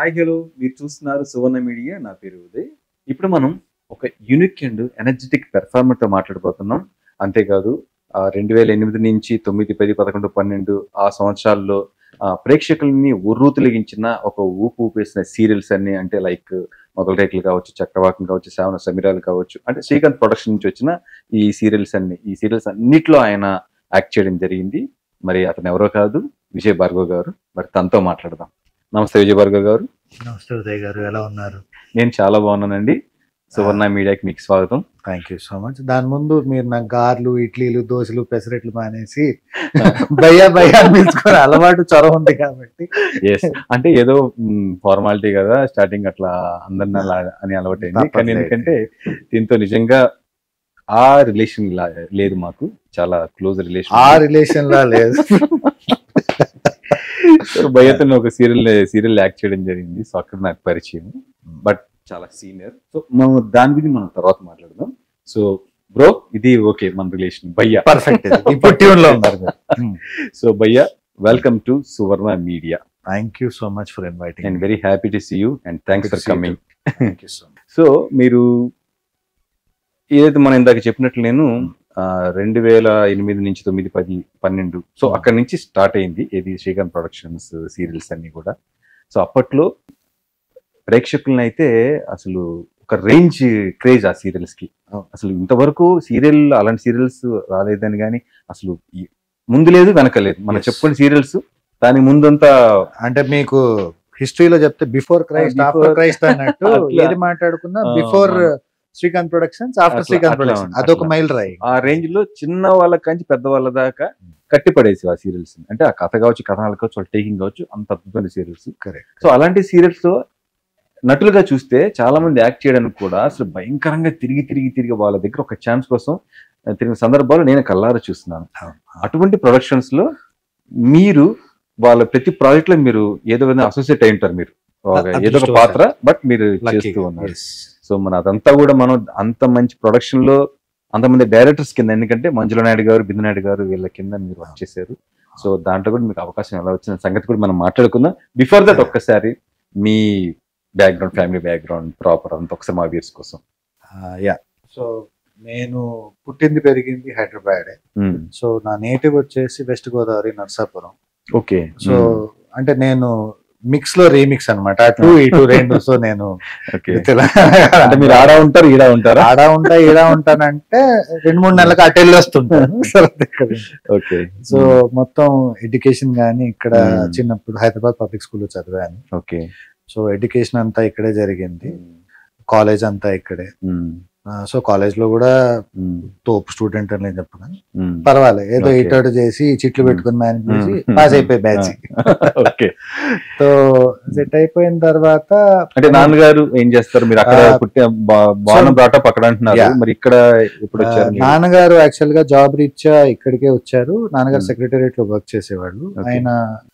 Hi hello మీరు చూస్తున్నారు సువర్ణ media. నా పేరు ఉదయ్. ఇప్పుడు మనం ఒక యూనిక్ అండ్ ఎనర్జెటిక్ పెర్ఫార్మర్తో మాట్లాడబోతున్నాం. అంతేకాదు 2008 నుంచి 9, 10, 11, 12 ఆ సంవత్సరాల్లో ప్రేక్షకుల్ని ఉర్రూతలిగించిన ఒక ఊపు ఊపేసిన సీరియల్స్ అన్ని, అంటే లైక్ మొగల్ రేకులు కావచ్చు, చక్రవాకం కావచ్చు, శ్రావణ సమీరాలు కావచ్చు, అంటే శ్రీకాంత్ ప్రొడక్షన్ నుంచి వచ్చిన ఈ సీరియల్స్ అన్నిట్లో ఆయన యాక్ట్ చేయడం జరిగింది. మరి అతను ఎవరో కాదు, విజయ్ భార్గవ్ గారు. మరి తనతో మాట్లాడదాం. నమస్తే విజయ్ భార్గవ్ గారు. నమస్తే ఉదయ్ గారు, ఎలా ఉన్నారు? నేను చాలా బాగున్నానండి. సువర్ణ మీడియాకి మీకు స్వాగతం. Thank you so much. దాని ముందు మీరు నాకు గార్లు, ఇడ్లీలు, దోశలు, పెసరెట్లు మానేసి భయ్యా భయ్యా పిలుచుకొని అలవాటు చొరవ ఉంది కాబట్టి. ఎస్, అంటే ఏదో ఫార్మాలిటీ కదా, స్టార్టింగ్ అట్లా అందరిని అలా అని అలవాటైంది. కానీ ఎందుకంటే దీంతో నిజంగా ఆ రిలేషన్ లేదు, మాకు చాలా క్లోజ్ రిలేషన్. ఆ రిలేషన్ లా లేదు. భయ్యతో ఒక సీరియల్ యాక్ట్ చేయడం జరిగింది. సో అక్కడ నాకు పరిచయం, బట్ చాలా సీనియర్. సో మనం దాని గురించి మనం తర్వాత మాట్లాడదాం. సో బ్రో, ఇది ఓకే మన రిలేషన్. భయ్యా పర్ఫెక్ట్, ఇప్పుడు ట్యూన్ లో ఉన్నారు. సో భయ్యా, welcome to Suvarna Media. Thank you so much for inviting. And very happy to see you and thanks for coming. Thank you so much. So మీరు ఏదైతే మనం ఇందాక చెప్పినట్లు, నేను 2008 నుంచి 9, 10, 12 సో అక్కడ నుంచి స్టార్ట్ అయింది ఇది శ్రీకాంత్ ప్రొడక్షన్స్ సీరియల్స్ అన్ని కూడా. సో అప్పట్లో ప్రేక్షకులను అయితే అసలు ఒక రేంజ్ క్రేజ్ ఆ సీరియల్స్ కి. అసలు ఇంతవరకు అలాంటి సీరియల్స్ రాలేదని, కానీ అసలు ముందు లేదు వెనక లేదు. మనం చెప్పుకునే సీరియల్స్ దాని ముందంతా, అంటే మీకు హిస్టరీలో చెప్తే బిఫోర్ క్రైస్ట్, ఆఫ్టర్ క్రైస్ట్ అన్నట్టు ఏది మాట్లాడుకున్నా before Srikanth productions, after Srikanth productions, అదొక మైల్ రాయి. ఆ రేంజ్ లో చిన్న వాళ్ళ కంచి పెద్ద వాళ్ళ దాకా కట్టిపడేసి ఆ సీరియల్స్. అంటే ఆ కథ కావచ్చు, కథనాలు కావచ్చు, వాళ్ళ టేకింగ్ కావచ్చు, అంత అద్భుతమైన సీరియల్స్. సో అలాంటి సీరియల్స్ లో నటులుగా చూస్తే చాలా మంది యాక్ట్ చేయడానికి కూడా అసలు భయంకరంగా తిరిగి వాళ్ళ దగ్గర ఒక ఛాన్స్ కోసం తిరిగిన సందర్భాలు నేను కళ్ళారా చూస్తున్నాను. అటువంటి ప్రొడక్షన్స్ లో మీరు వాళ్ళ ప్రతి ప్రాజెక్ట్ లో మీరు ఏదో విధంగా అసోసియేట్ అయి ఉంటారు. మీరు ఏదో ఒక పాత్ర బట్ మీరు చేస్తూ ఉన్నారు. సో మన అదంతా కూడా మనం అంత మంచి ప్రొడక్షన్ లో అంతమంది డైరెక్టర్స్ కింద, ఎందుకంటే మంజుల నాయుడు గారు, బిందు నాయుడు గారు, వీళ్ళ కింద మీరు వర్క్ చేశారు. సో దాంట్లో కూడా మీకు అవకాశం ఎలా వచ్చిన సంగతి కూడా మనం మాట్లాడుకుందాం. బిఫోర్ దట్ ఒక్కసారి మీ బ్యాక్గ్రౌండ్, ఫ్యామిలీ బ్యాక్గ్రౌండ్ ప్రాపర్ అంత ఒకసారి మా వ్యూస్ కోసం. యా, సో నేను పుట్టింది పెరిగింది హైదరాబాద్. సో నా నేటివ్ వచ్చేసి west Godavari, Narsapuram. Okay. So అంటే నేను మిక్స్ లో రీమిక్స్ అనమాట, అటు ఇటు రెండు. సో నేను మీరు ఆడా ఉంటారు, ఈడా ఉంటారు. ఆడా ఉంటా, ఈడా ఉంటానంటే 2-3 నెలలకు అటు వెళ్ళి వస్తుంటాను. ఓకే. సో మొత్తం ఎడ్యుకేషన్ గానీ ఇక్కడ చిన్నప్పుడు హైదరాబాద్ పబ్లిక్ స్కూల్లో చదివాను. ఓకే. సో ఎడ్యుకేషన్ అంతా ఇక్కడే జరిగింది, కాలేజ్ అంతా ఇక్కడే. సో కాలేజ్ లో కూడా తోపు స్టూడెంట్ అని చెప్పగానే పర్వాలేదు, ఏదో ఇటు చేసి చిట్లు పెట్టుకుని మేనేజ్ చేసి పాస్ అయిపోయి బ్యాచ్. సో సెట్ అయిపోయిన తర్వాత అంటే నాన్నగారు ఏం చేస్తారు? మీరు అక్కడ అక్కడ అంటున్నారు, మరి ఇక్కడ ఇప్పుడు వచ్చారు? నాన్నగారు యాక్చువల్ గా జాబ్ రీత్యా ఇక్కడికే వచ్చారు. నాన్నగారు సెక్రటేరియట్ లో వర్క్ చేసేవాళ్ళు. ఆయన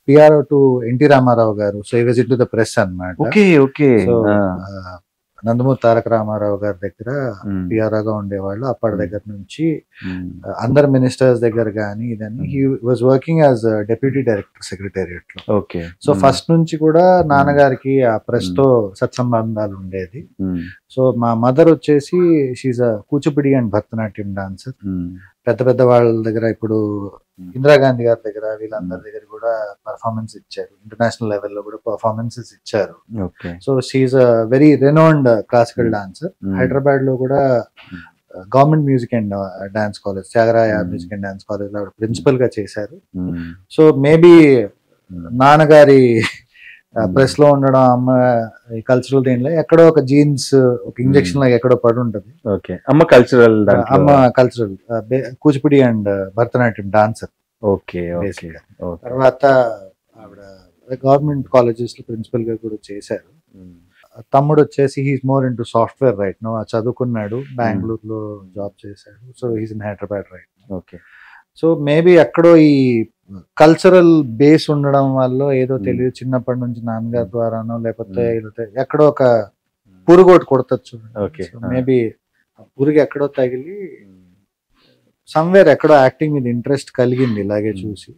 పిఆర్ఓ టు ఎన్టీ రామారావు గారు. సో ఈ విజిట్ టు ద ప్రెస్ అన్నమాట. నందమూరి తారక రామారావు గారి దగ్గర పిఆర్ఓగా ఉండేవాళ్ళు. అప్పటి దగ్గర నుంచి అందరు మినిస్టర్స్ దగ్గర కానీ ఇదని he was working as deputy director secretariat లో. ఓకే. సో ఫస్ట్ నుంచి కూడా నాన్నగారికి ఆ ప్రెస్ తో సత్సంబంధాలు ఉండేది. సో మా మదర్ వచ్చేసి she's a Kuchipudi and Bharatanatyam dancer. పెద్ద పెద్ద వాళ్ళ దగ్గర, ఇప్పుడు ఇందిరాగాంధీ గారి దగ్గర, వీళ్ళందరి దగ్గర కూడా పర్ఫార్మెన్స్ ఇచ్చారు. ఇంటర్నేషనల్ లెవెల్లో కూడా పర్ఫార్మెన్సెస్ ఇచ్చారు. So she's a very renowned classical dancer. Hyderabad లో కూడా government music and dance college, Thyagaraya music and dance college లో ప్రిన్సిపల్ గా చేశారు. సో మేబీ నాన్నగారి ప్రెస్ లో ఉండడం, అమ్మ కల్చరల్ దీనిలో ఎక్కడో ఒక జీన్స్, ఒక ఇంజెక్షన్ లాగా ఎక్కడో పడి ఉంటది. అమ్మ cultural Kuchipudi and Bharatanatyam dancer. Okay. తర్వాత ఆవిడ గవర్నమెంట్ కాలేజెస్ లో ప్రిన్సిపల్ గా కూడా చేశారు. తమ్ముడు వచ్చేసి he's more into software right now, చదువుకున్నాడు, బెంగళూరులో జాబ్ చేశాడు. So he's in Hyderabad right. Okay. So maybe ఎక్కడో ఈ కల్చరల్ బేస్ ఉండడం వల్ల ఏదో తెలియదు, చిన్నప్పటి నుంచి నాన్నగారి ద్వారానో లేకపోతే ఎక్కడో ఒక పురుగోటి కొడతచ్చు. మేబీ పురుగు ఎక్కడో తగిలి సమ్వేర్ ఎక్కడో యాక్టింగ్ మీద ఇంట్రెస్ట్ కలిగింది ఇలాగే చూసి.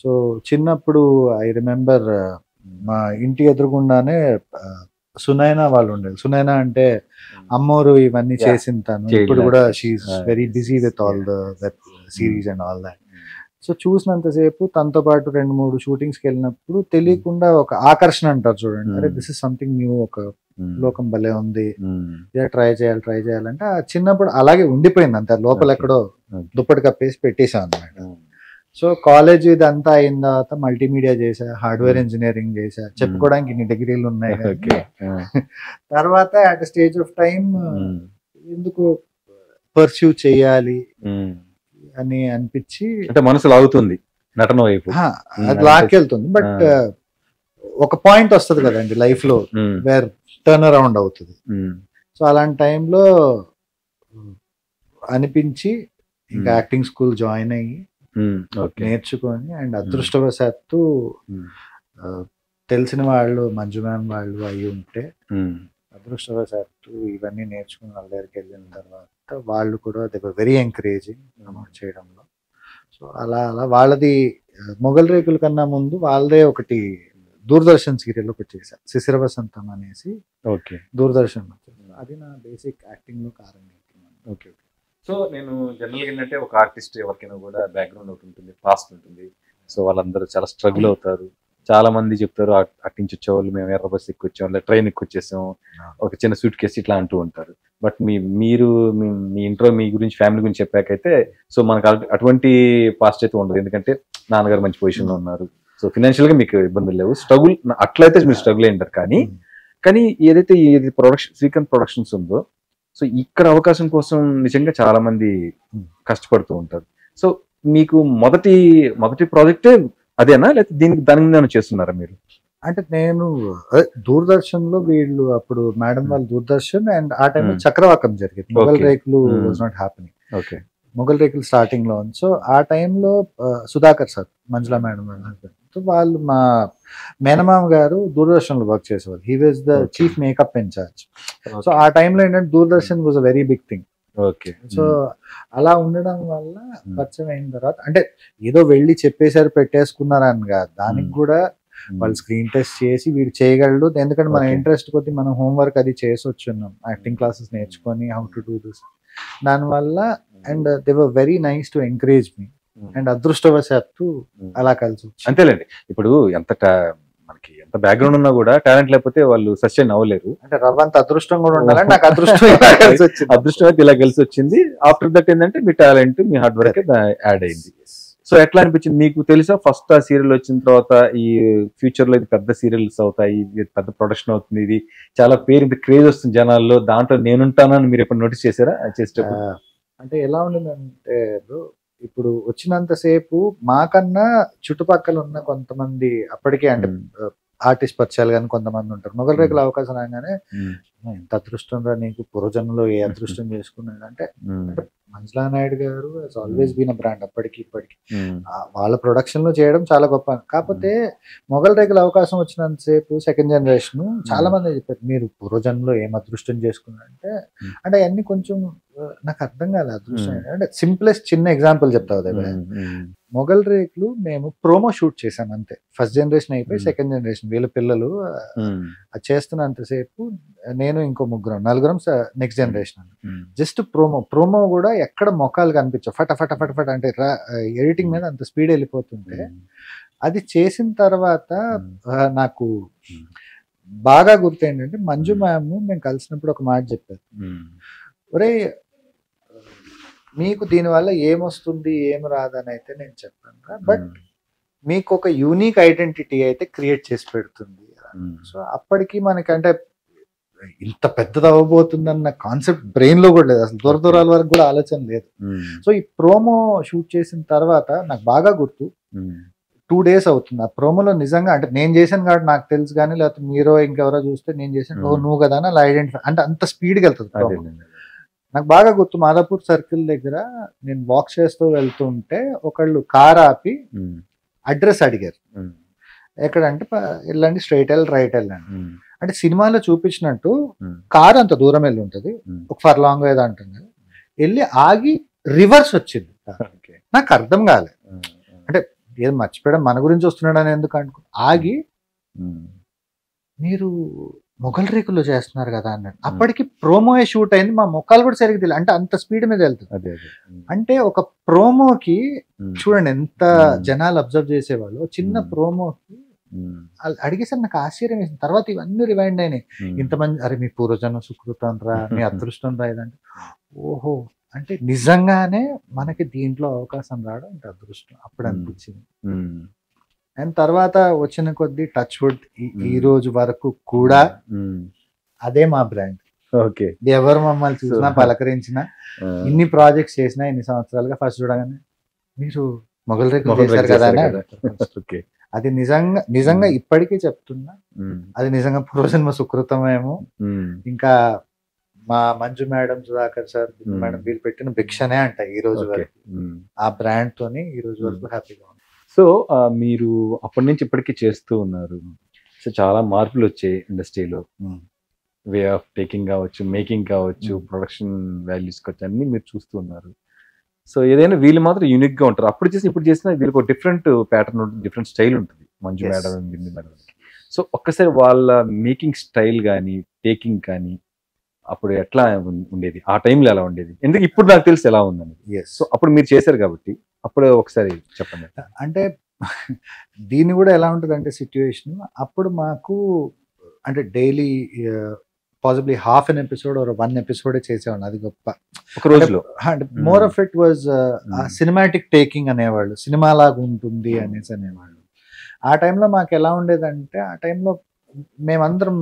సో చిన్నప్పుడు ఐ రిమెంబర్ మా ఇంటి ఎదురుగుండానే సునైనా వాళ్ళు ఉండేది. సునైనా అంటే అమ్మోరు ఇవన్నీ చేసిన తను. ఇప్పుడు కూడా she is very busy with all the web series and all that. So చూసినంతసేపు తనతో పాటు 2-3 షూటింగ్స్కి వెళ్ళినప్పుడు తెలియకుండా ఒక ఆకర్షణ అంటారు చూడండి, అరే దిస్ ఇస్ సంథింగ్ న్యూ, ఒక లోకం భలే ఉంది, ట్రై చేయాలంటే ఆ చిన్నప్పుడు అలాగే ఉండిపోయింది అంత లోపల, ఎక్కడో దుప్పటి కప్పేసి పెట్టేసాం అనమాట. సో కాలేజ్ ఇదంతా అయిన తర్వాత మల్టీమీడియా చేశా, హార్డ్వేర్ ఇంజనీరింగ్ చేశా, చెప్పుకోవడానికి ఇన్ని డిగ్రీలు ఉన్నాయి. తర్వాత అట్ స్టేజ్ ఆఫ్ టైం ఎందుకు పర్స్యూ చేయాలి అని అనిపించి, అంటే మనసు లాగుతుంది నటన వైపు, అది లాక్కెళ్తుంది. బట్ ఒక పాయింట్ వస్తుంది కదండి లైఫ్ లో వేర్ టర్న్ అరౌండ్ అవుతుంది. సో అలాంటి టైంలో అనిపించి ఇంకా యాక్టింగ్ స్కూల్ జాయిన్ అయ్యి నేర్చుకొని, అండ్ అదృష్టవశాత్తు తెలిసిన వాళ్ళు మంజు మ్యామ్ వాళ్ళు అయి ఉంటే, అదృష్టవశాత్తు ఇవన్నీ నేర్చుకుని వాళ్ళ దగ్గరికి వెళ్ళిన తర్వాత వాళ్ళు కూడా they were very encouraging promote చేయడంలో. సో అలా వాళ్ళది మొగల్ రేకుల కన్నా ముందు వాళ్ళదే ఒకటి దూరదర్శన్ సీరియల్ ఒకటి చేశారు, శిశిర వసంతం అనేసి. ఓకే, దూరదర్శన్. అది నా బేసిక్ యాక్టింగ్ లో కారణం. ఓకే. సో నేను జనరల్గా ఏంటంటే ఒక ఆర్టిస్ట్ ఎవరికైనా కూడా బ్యాక్గ్రౌండ్ ఒకటి ఉంటుంది, పాస్ట్ ఉంటుంది. సో వాళ్ళందరూ చాలా స్ట్రగుల్ అవుతారు. చాలా మంది చెప్తారు అటు నుంచి వచ్చేవాళ్ళు మేము ఎర్ర బస్ ఎక్కువ వచ్చాం, లేదా ట్రైన్ ఎక్కువ వచ్చేసాం, ఒక చిన్న సూట్ కేసు ఇట్లా అంటూ ఉంటారు. బట్ మీరు మీ ఇంట్రో మీ గురించి ఫ్యామిలీ గురించి చెప్పాకైతే సో మనకు అటువంటి పాస్ట్ అయితే ఉండదు, ఎందుకంటే నాన్నగారు మంచి పొజిషన్లో ఉన్నారు. సో ఫినాన్షియల్ గా మీకు ఇబ్బందులు లేవు. స్ట్రగుల్ అట్లయితే మీరు స్ట్రగుల్ అయ్యారు. కానీ ఏదైతే శ్రీకాంత్ ప్రొడక్షన్స్ ఉందో, సో ఇక్కడ అవకాశం కోసం నిజంగా చాలా మంది కష్టపడుతూ ఉంటారు. సో మీకు మొదటి ప్రాజెక్టే అదేనా, లేకపోతే దాని మీద చేస్తున్నారా మీరు? అంటే నేను దూరదర్శన్ లో వీళ్ళు అప్పుడు మేడం వాళ్ళు దూరదర్శన్, అండ్ ఆ టైంలో చక్రవాకం జరిగింది, Mogali Rekulu was not happening. Okay, Mogali Rekulu starting లో. సో ఆ టైంలో Sudhakar sir, Manjula madam husband, వాళ్ళు మా మేనమామ గారు దూరదర్శన్ లో వర్క్ చేసేవాళ్ళు. He was the chief makeup incharge. So ఆ టైంలో ఏంటంటే Doordarshan was a very big thing. Okay. So అలా ఉండడం వల్ల పరిచయం అయిన తర్వాత, అంటే ఏదో వెళ్ళి చెప్పేసారు పెట్టేసుకున్నారు అని కాదు, దానికి కూడా వాళ్ళు స్క్రీన్ టెస్ట్ చేసి వీడు చేయగలడు, ఎందుకంటే మన ఇంట్రెస్ట్ కొద్ది మనం హోంవర్క్ అది చేసి వచ్చున్నాం, యాక్టింగ్ క్లాసెస్ నేర్చుకొని హౌ టు డూ దిస్. దానివల్ల and they were very nice to encourage me, and అదృష్టవశాత్తు అలా కలిసి. అంతేలేండి, ఇప్పుడు మనకి ఎంత బ్యాక్గ్రౌండ్ ఉన్నా కూడా టాలెంట్ లేకపోతే వాళ్ళు సస్టైన్ అవ్వలేరు. అంటే రవ్వంత అదృష్టం కూడా ఉండాలని నాకు అదృష్టం అయితే ఇలా కలిసి వచ్చింది. ఆఫ్టర్ దట్ ఏంటంటే మీ టాలెంట్, మీ హార్డ్ వర్క్ యాడ్ అయింది. సో ఎట్లా అనిపించింది మీకు? తెలుసా ఫస్ట్ ఆ సీరియల్ వచ్చిన తర్వాత ఈ ఫ్యూచర్ లో ఇది పెద్ద సీరియల్స్ అవుతాయి, ఇది పెద్ద ప్రొడక్షన్ అవుతుంది, ఇది చాలా పేరు, ఇంత క్రేజ్ వస్తుంది జనాల్లో, దాంట్లో నేనుంటానని మీరు ఎప్పుడు నోటీస్ చేశారా చేసేటప్పుడు? అంటే ఎలా ఉండిందంటే, ఇప్పుడు వచ్చినంతసేపు మాకన్నా చుట్టుపక్కల ఉన్న కొంతమంది అప్పటికే అంటే ఆర్టిస్ట్ పరిచయాలు కానీ కొంతమంది ఉంటారు. మొగల్ రేకుల అవకాశం రాగానే ఎంత అదృష్టం రా నీకు, పూర్వజన్మలో ఏ అదృష్టం చేసుకున్నాడు అంటే, మంజులా నాయుడు గారు has always been a brand అప్పటికి ఇప్పటికి. వాళ్ళ ప్రొడక్షన్ లో చేయడం చాలా గొప్ప. కాకపోతే మొగల్ రేకుల అవకాశం వచ్చినంతసేపు సెకండ్ జనరేషన్ చాలా మంది చెప్పారు మీరు పూర్వజన్మలో ఏం అదృష్టం చేసుకున్నారంటే, అంటే అవన్నీ కొంచెం నాకు అర్థం కాలేదు. అదృష్టం అంటే సింప్లెస్ట్ చిన్న ఎగ్జాంపుల్ చెప్తావు దగ్గర. మొగల్ రేకులు మేము ప్రోమో షూట్ చేసాం అంతే. ఫస్ట్ జనరేషన్ అయిపోయి సెకండ్ జనరేషన్ వీళ్ళ పిల్లలు అది చేస్తున్నంతసేపు నేను ఇంకో నలుగురం నెక్స్ట్ జనరేషన్. జస్ట్ ప్రోమో కూడా ఎక్కడ మొక్కలు కనిపించవు, ఫట ఫట ఫట ఫట అంటే ఎడిటింగ్ మీద అంత స్పీడ్ వెళ్ళిపోతుంటే, అది చేసిన తర్వాత నాకు బాగా గుర్తు ఏంటంటే, మంజు మ్యామ్ మేము కలిసినప్పుడు ఒక మాట చెప్పారు, ఒరే మీకు దీనివల్ల ఏమొస్తుంది ఏం రాదని అయితే నేను చెప్పాను, బట్ మీకు ఒక యూనిక్ ఐడెంటిటీ అయితే క్రియేట్ చేసి పెడుతుంది. సో అప్పటికి మనకంటే ఇంత పెద్దది అవ్వబోతుందన్న కాన్సెప్ట్ బ్రెయిన్ లో కూడా లేదు, అసలు దూరాల వరకు కూడా ఆలోచన లేదు. సో ఈ ప్రోమో షూట్ చేసిన తర్వాత నాకు బాగా గుర్తు 2 days అవుతుంది. ఆ ప్రోమోలో నిజంగా అంటే నేను చేశాను కాబట్టి నాకు తెలుసు, కానీ లేకపోతే మీరో ఇంకెవరో చూస్తే నేను చేశాను నువ్వు కదా అని అలా ఐడెంటిఫై, అంటే అంత స్పీడ్గా వెళ్తుంది. నాకు బాగా గుర్తు, మాదాపూర్ సర్కిల్ దగ్గర నేను వాక్ చేస్తూ వెళ్తుంటే ఒకళ్ళు కార్ ఆపి అడ్రస్ అడిగారు, ఎక్కడంటే వెళ్ళండి, స్ట్రైట్ వెళ్ళి రైట్ వెళ్ళండి అంటే సినిమాలో చూపించినట్టు కారు అంత దూరం వెళ్ళి ఉంటుంది, ఒక ఫర్లాంగ్ ఏదో అంటుంది, వెళ్ళి ఆగి రివర్స్ వచ్చింది. నాకు అర్థం కాలేదు, అంటే ఏదో మర్చిపోయడం మన గురించి వస్తున్నాడు అని ఎందుకు అనుకో, ఆగి మీరు మొగల్ రేకుల్లో చేస్తున్నారు కదా అన్నాడు. అప్పటికి ప్రోమో షూట్ అయింది, మా మొక్కలు కూడా సరిగ్గా తెలియదు, అంటే అంత స్పీడ్ మీద వెళ్తుంది. అంటే ఒక ప్రోమోకి చూడండి ఎంత జనాలు అబ్జర్వ్ చేసేవాళ్ళు. చిన్న ప్రోమోకి అడిగేసారు, నాకు ఆశ్చర్యం వేసింది. తర్వాత ఇవన్నీ రివైండ్ అయినాయి. ఇంతమంది అరే మీ పూర్వజన్మ సుకృతం రా, మీ అదృష్టం రా ఇదంటే, ఓహో అంటే నిజంగానే మనకి దీంట్లో అవకాశం రావడం అంటే అదృష్టం అప్పుడు అనిపించింది. అండ్ తర్వాత వచ్చిన కొద్దీ టచ్ వుడ్ ఈ రోజు వరకు కూడా అదే మా బ్రాండ్. ఓకే, ఎవరు మమ్మల్ని చూసినా పలకరించినా, ఇన్ని ప్రాజెక్ట్స్ చేసినా ఇన్ని సంవత్సరాలుగా ఫస్ట్ చూడగానే మీరు మొగల్ రేకులు చేశారు కదా అని. అది నిజంగా ఇప్పటికీ చెప్తున్నా, అది నిజంగా పూర్వజన్మ సుకృతమేమో. ఇంకా మా Manju madam, Sudhakar sir madam వీళ్ళు పెట్టిన భిక్షనే అంట ఈ రోజు వరకు. ఆ బ్రాండ్ తోని ఈ రోజు వరకు హ్యాపీగా ఉంది. సో మీరు అప్పటి నుంచి ఇప్పటికీ చేస్తూ ఉన్నారు. సో చాలా మార్పులు వచ్చాయి ఇండస్ట్రీలో, వే ఆఫ్ టేకింగ్ కావచ్చు, మేకింగ్ కావచ్చు, ప్రొడక్షన్ వాల్యూస్ కావచ్చు, అన్ని మీరు చూస్తూ ఉన్నారు. సో ఏదైనా వీళ్ళు మాత్రం యూనిక్ గా ఉంటారు. అప్పుడు చేసి ఇప్పుడు చేసిన వీళ్ళకి ఒక డిఫరెంట్ ప్యాటర్న్ ఉంటుంది, డిఫరెంట్ స్టైల్ ఉంటుంది మంజు మేడం, బిందు మేడం. సో ఒక్కసారి వాళ్ళ మేకింగ్ స్టైల్ కానీ టేకింగ్ కానీ అప్పుడు ఎట్లా ఉండేది, ఆ టైంలో ఎలా ఉండేది, ఎందుకు ఇప్పుడు నాకు తెలిసి ఎలా ఉందని. సో అప్పుడు మీరు చేశారు కాబట్టి అప్పుడు ఒకసారి చెప్పండి. అంటే దీన్ని కూడా ఎలా ఉంటుంది అంటే సిచ్యువేషన్, అప్పుడు మాకు అంటే daily possibly half an episode are 1 episode చేసేవాళ్ళు, అది గొప్ప ఒక రోజులో. More of it was cinematic taking అనేవాళ్ళు, సినిమా లాగా ఉంటుంది అనేసి అనేవాళ్ళు. ఆ టైంలో మాకు ఎలా ఉండేదంటే, ఆ టైంలో మేమందరం